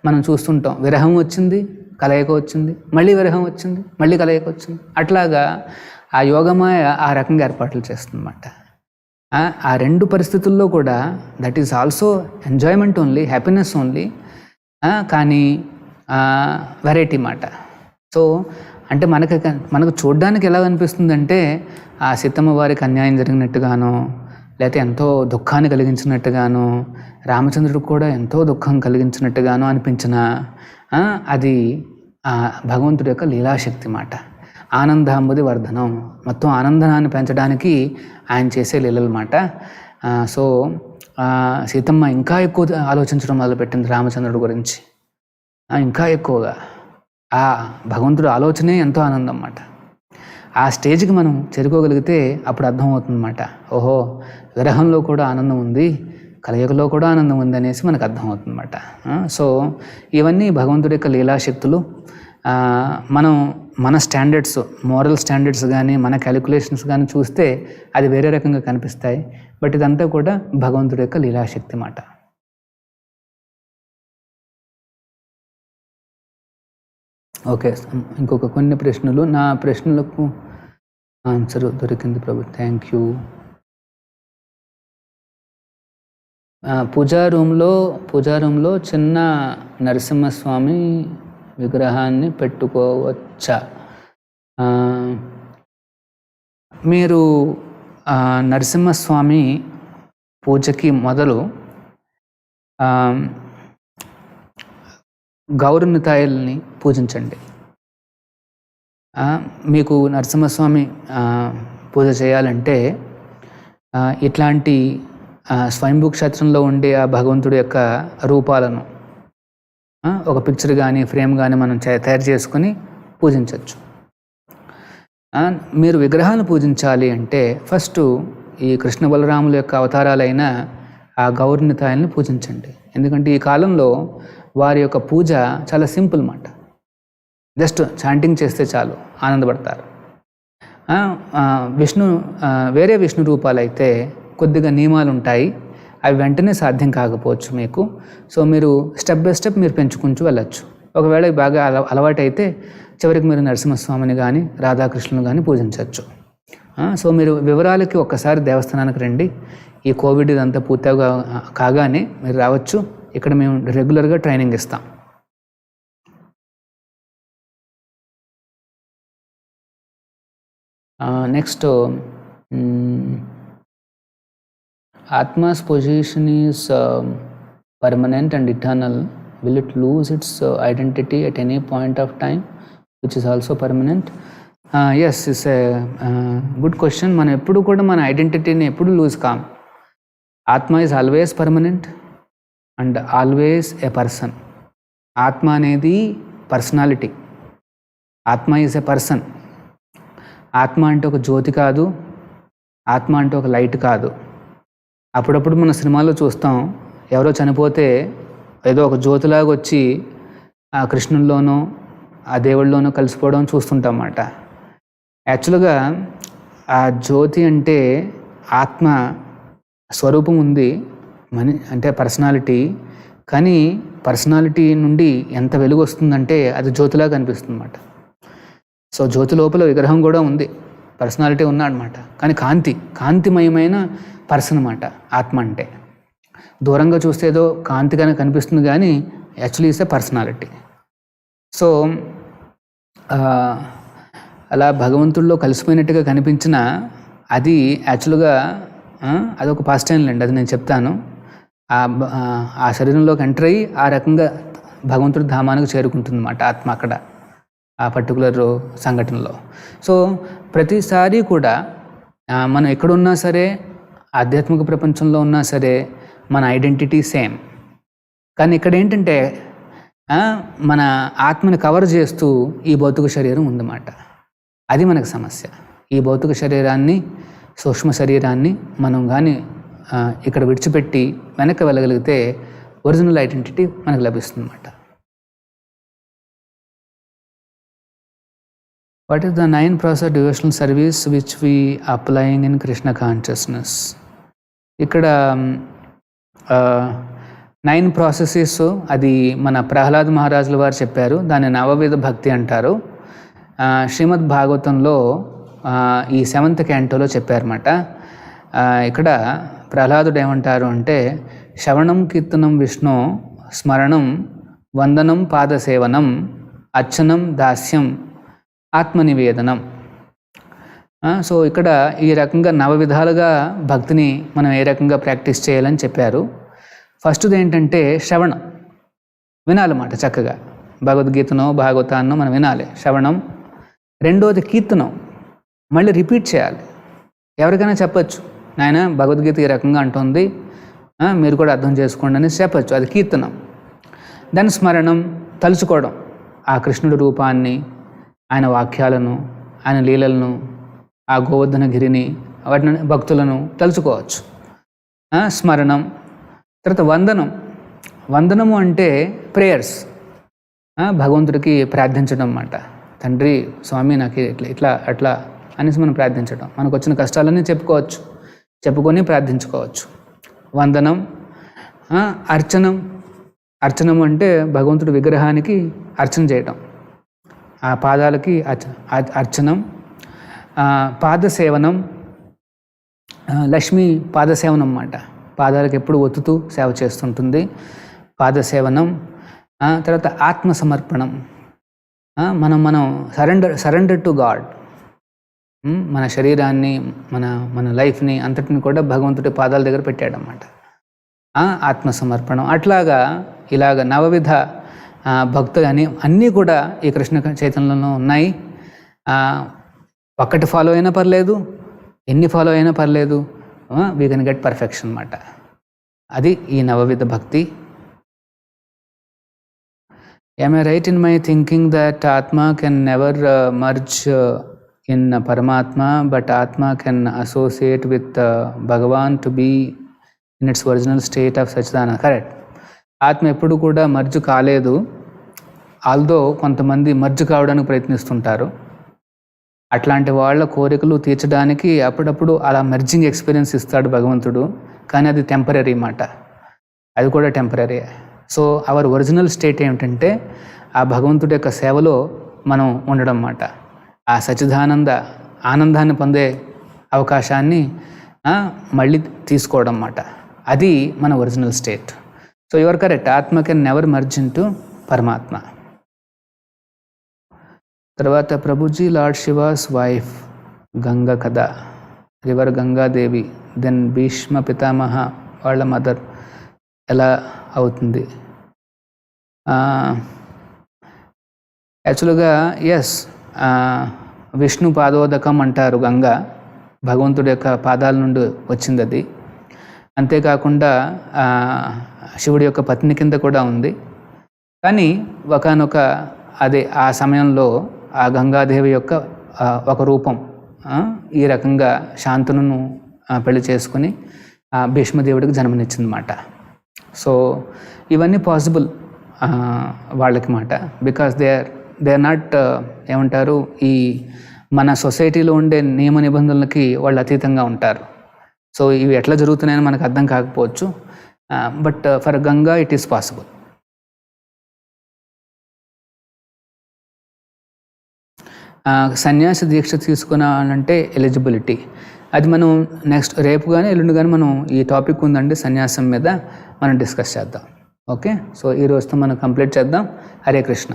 మనం చూస్తుంటాం, విరహం వచ్చింది, కలయిక వచ్చింది, మళ్ళీ విరహం వచ్చింది, మళ్ళీ కలయిక వచ్చింది. అట్లాగా ఆ యోగమాయ ఆ రకంగా ఏర్పాట్లు చేస్తుందన్నమాట. ఆ రెండు పరిస్థితుల్లో కూడా that is also enjoyment only, happiness only, కానీ వెరైటీ మాట. సో అంటే మనకు చూడడానికి ఎలా అనిపిస్తుందంటే ఆ సీతమ్మ వారికి అన్యాయం జరిగినట్టుగానో, లేకపోతే ఎంతో దుఃఖాన్ని కలిగించినట్టుగానో, రామచంద్రుడికి కూడా ఎంతో దుఃఖం కలిగించినట్టుగానో అనిపించిన అది భగవంతుడి యొక్క లీలాశక్తి మాట. ఆనందాంబుది వర్ధనం, మొత్తం ఆనందాన్ని పెంచడానికి ఆయన చేసే లీలల మాట. సో సీతమ్మ ఇంకా ఎక్కువ ఆలోచించడం మొదలుపెట్టింది రామచంద్రుడి గురించి, ఇంకా ఎక్కువగా. ఆ భగవంతుడి ఆలోచనే ఎంతో ఆనందం అన్నమాట. ఆ స్టేజ్కి మనం చేరుకోగలిగితే అప్పుడు అర్థమవుతుందన్నమాట, ఓహో విరహంలో కూడా ఆనందం ఉంది, కలయికలో కూడా ఆనందం ఉంది అనేసి మనకు అర్థమవుతుందన్నమాట. సో ఇవన్నీ భగవంతుడి యొక్క లీలాశక్తులు. మనం మన స్టాండర్డ్స్, మోరల్ స్టాండర్డ్స్ కానీ మన క్యాలిక్యులేషన్స్ కానీ చూస్తే అది వేరే రకంగా కనిపిస్తాయి. బట్ ఇదంతా కూడా భగవంతుడి యొక్క లీలాశక్తి మాట. ఓకే, ఇంకొక కొన్ని ప్రశ్నలు, నా ప్రశ్నలకు ఆన్సర్ దొరికింది ప్రభు, థ్యాంక్ యూ. పూజా రూమ్లో చిన్న నరసింహస్వామి విగ్రహాన్ని పెట్టుకోవచ్చా? మీరు నరసింహస్వామి పూజకి మొదలు గౌరనితాయల్ని పూజించండి. మీకు నరసింహస్వామి పూజ చేయాలంటే ఇట్లాంటి స్వయంభూ క్షేత్రంలో ఉండే ఆ భగవంతుడి యొక్క రూపాలను ఒక పిక్చర్ కానీ ఫ్రేమ్ కానీ మనం తయారు చేసుకొని పూజించవచ్చు. మీరు విగ్రహాలను పూజించాలి అంటే ఫస్ట్ ఈ కృష్ణ బలరాముల యొక్క అవతారాలైన ఆ గౌరనితాయల్ని పూజించండి. ఎందుకంటే ఈ కాలంలో వారి యొక్క పూజ చాలా సింపుల్ మాట, జస్ట్ చాంటింగ్ చేస్తే చాలు ఆనందపడతారు. వేరే విష్ణు రూపాలైతే కొద్దిగా నియమాలు ఉంటాయి, అవి వెంటనే సాధ్యం కాకపోవచ్చు మీకు. సో మీరు స్టెప్ బై స్టెప్ మీరు పెంచుకుంటూ వెళ్ళచ్చు. ఒకవేళ బాగా అలవాటైతే చివరికి మీరు నరసింహస్వామిని కానీ రాధాకృష్ణుని కానీ పూజించవచ్చు. సో మీరు వివరాలకి ఒక్కసారి దేవస్థానానికి రండి. ఈ కోవిడ్ ఇదంతా పూర్తిగా కాగానే మీరు రావచ్చు. ఇక్కడ మేము రెగ్యులర్గా ట్రైనింగ్ ఇస్తాం. Next, Atma's position is permanent and eternal. Will it lose its identity at any point of time, which is also permanent? Yes, it's a good question. మనం ఎప్పుడు కూడా మన ఐడెంటిటీని ఎప్పుడు లూజ్ కాం. ఆత్మ is always permanent and always a person. ఆత్మ అనేది పర్సనాలిటీ. ఆత్మ ఈజ్ ఏ పర్సన్. ఆత్మ అంటే ఒక జ్యోతి కాదు, ఆత్మ అంటే ఒక లైట్ కాదు. అప్పుడప్పుడు మన సినిమాలో చూస్తాం, ఎవరో చనిపోతే ఏదో ఒక జ్యోతిలాగా వచ్చి ఆ కృష్ణుల్లోనో ఆ దేవుళ్ళలోనో కలిసిపోవడం చూస్తుంటాం అన్నమాట. యాక్చువల్గా ఆ జ్యోతి అంటే ఆత్మ స్వరూపం ఉంది, అంటే పర్సనాలిటీ. కానీ పర్సనాలిటీ నుండి ఎంత వెలుగు వస్తుందంటే అది జ్యోతిలా కనిపిస్తుంది అన్నమాట. సో జ్యోతి లోపల విగ్రహం కూడా ఉంది, పర్సనాలిటీ ఉన్నాడనమాట. కానీ కాంతిమయమైన పర్సన్ అన్నమాట ఆత్మ అంటే. దూరంగా చూస్తే ఏదో కాంతిగానే కనిపిస్తుంది, కానీ actually is a personality. So అలా భగవంతుడిలో కలిసిపోయినట్టుగా కనిపించిన అది యాక్చువల్గా అదొక పాస్ట్ టైం లేండి, అది నేను చెప్తాను. ఆ శరీరంలోకి ఎంటర్ అయ్యి ఆ రకంగా భగవంతుడి ధామానికి చేరుకుంటుంది అన్నమాట ఆత్మ అక్కడ, ఆ పర్టికులర్ సంఘటనలో. సో ప్రతిసారి కూడా మనం ఎక్కడున్నా సరే, ఆధ్యాత్మిక ప్రపంచంలో ఉన్నా సరే, మన ఐడెంటిటీ సేమ్. కానీ ఇక్కడ ఏంటంటే మన ఆత్మని కవర్ చేస్తూ ఈ భౌతిక శరీరం ఉందన్నమాట. అది మనకు సమస్య. ఈ భౌతిక శరీరాన్ని, సూక్ష్మ శరీరాన్ని మనం కానీ ఇక్కడ విడిచిపెట్టి వెనక్కి వెళ్ళగలిగితే ఒరిజినల్ ఐడెంటిటీ మనకు లభిస్తుంది అన్నమాట. What is the 9 process devotional service which we applying in Krishna consciousness? ఇక్కడ 9 processes, అది మన ప్రహ్లాద్ మహారాజుల వారు చెప్పారు. దాన్ని నవవిధ భక్తి అంటారు. శ్రీమద్ భాగవతంలో ఈ 7th cantoలో చెప్పారన్నమాట. ఇక్కడ ప్రహ్లాదుడు ఏమంటారు అంటే, శ్రవణం కీర్తనం విష్ణు స్మరణం వందనం పాదసేవనం అర్చనం దాస్యం ఆత్మనివేదనం. సో ఇక్కడ ఈ రకంగా 9 విధాలుగా భక్తిని మనం ఏ రకంగా ప్రాక్టీస్ చేయాలని చెప్పారు. ఫస్ట్ది ఏంటంటే శ్రవణం, వినాలన్నమాట చక్కగా. భగవద్గీతనో భాగవతాన్నో మనం వినాలి, శ్రవణం. రెండోది కీర్తనం, మళ్ళీ రిపీట్ చేయాలి. ఎవరికైనా చెప్పచ్చు, నాయన భగవద్గీత ఈ రకంగా అంటుంది, మీరు కూడా అర్థం చేసుకోండి అని చెప్పచ్చు, అది కీర్తనం. దాని స్మరణం, తలుచుకోవడం ఆ కృష్ణుడి రూపాన్ని, ఆయన వాక్యాలను, ఆయన లీలలను, ఆ గోవర్ధనగిరిని, వాటిని భక్తులను తలుచుకోవచ్చు. స్మరణం. తర్వాత వందనము అంటే ప్రేయర్స్, భగవంతుడికి ప్రార్థించడం అన్నమాట. తండ్రి స్వామి నాకు ఇట్లా అట్లా అనేసి మనం ప్రార్థించడం, మనకు వచ్చిన కష్టాలన్నీ చెప్పుకొని ప్రార్థించుకోవచ్చు. వందనం. అర్చనం అంటే భగవంతుడి విగ్రహానికి అర్చన చేయటం, ఆ పాదాలకి అర్చనం. పాదసేవనం, లక్ష్మీ పాదసేవనం అన్నమాట. పాదాలకు ఎప్పుడు ఒత్తుతూ సేవ చేస్తుంటుంది, పాదసేవనం. తర్వాత ఆత్మసమర్పణం, మనం సరెండర్ టు గాడ్. మన శరీరాన్ని, మన లైఫ్ని అంతటిని కూడా భగవంతుడి పాదాల దగ్గర పెట్టాడన్నమాట. ఆత్మసమర్పణం. అట్లాగా ఇలాగ 9 విధ భక్తులు అన్నీ కూడా ఈ కృష్ణ చైతన్యంలో ఉన్నాయి. ఒక్కటి ఫాలో అయినా పర్లేదు, ఎన్ని ఫాలో అయినా పర్లేదు, వీ కెన్ గెట్ పర్ఫెక్షన్ అన్నమాట. అది ఈ 9 విధ భక్తి. Am I right in my thinking that Atma can never merge in Paramatma, but Atma can associate with Bhagavan to be in its original state of Sachidananda? Correct. ఆత్మ ఎప్పుడు కూడా మర్జ్ కాలేదు. ఆల్దో కొంతమంది మర్జ్ కావడానికి ప్రయత్నిస్తుంటారు. అట్లాంటి వాళ్ళ కోరికలు తీర్చడానికి అప్పుడప్పుడు అలా మర్జింగ్ ఎక్స్పీరియన్స్ ఇస్తాడు భగవంతుడు. కానీ అది టెంపరీ మాట, అది కూడా temporary. So our original state ఏమిటంటే ఆ భగవంతుడి యొక్క సేవలో మనం ఉండడం అన్నమాట. ఆ సచ్చిదానంద ఆనందాన్ని పొందే అవకాశాన్ని మళ్ళీ తీసుకోవడం అన్నమాట. అది మన original state. So your correct, atma can never merge into paramatma. తర్వాత Prabhuji lord she was wife Ganga కదా, రివర్ గంగాదేవి, దెన్ భీష్మ పితామహ వాళ్ళ మదర్ ఎలా అవుతుంది? యాక్చువల్గా ఎస్, విష్ణు పాదోదకం అంటారు. గంగా భగవంతుడి యొక్క పాదాల నుండి వచ్చింది అది. అంతేకాకుండా శివుడి యొక్క పత్ని కింద కూడా ఉంది. కానీ ఒకనొక ఆ సమయంలో ఆ గంగాదేవి యొక్క ఒక రూపం ఈ రకంగా శాంతనును పెళ్లి చేసుకుని భీష్మదేవుడికి జన్మనిచ్చిందన్నమాట. సో ఇవన్నీ పాసిబుల్ వాళ్ళకి మాట. బికాస్ దే ఆర్ నాట్ ఏమంటారు, ఈ మన సొసైటీలో ఉండే నియమ నిబంధనలకి వాళ్ళు అతీతంగా ఉంటారు. సో ఇవి ఎట్లా జరుగుతున్నాయని మనకు అర్థం కాకపోవచ్చు, but for Ganga it is possible. సన్యాస దీక్ష తీసుకున్నానంటే ఎలిజిబిలిటీ, అది మనం నెక్స్ట్ రేపు కానీ ఎల్లుండి కానీ మనం ఈ టాపిక్ ఉందండి సన్యాసం మీద మనం డిస్కస్ చేద్దాం. ఓకే, సో ఈ రోజుతో మనం కంప్లీట్ చేద్దాం. హరే కృష్ణ.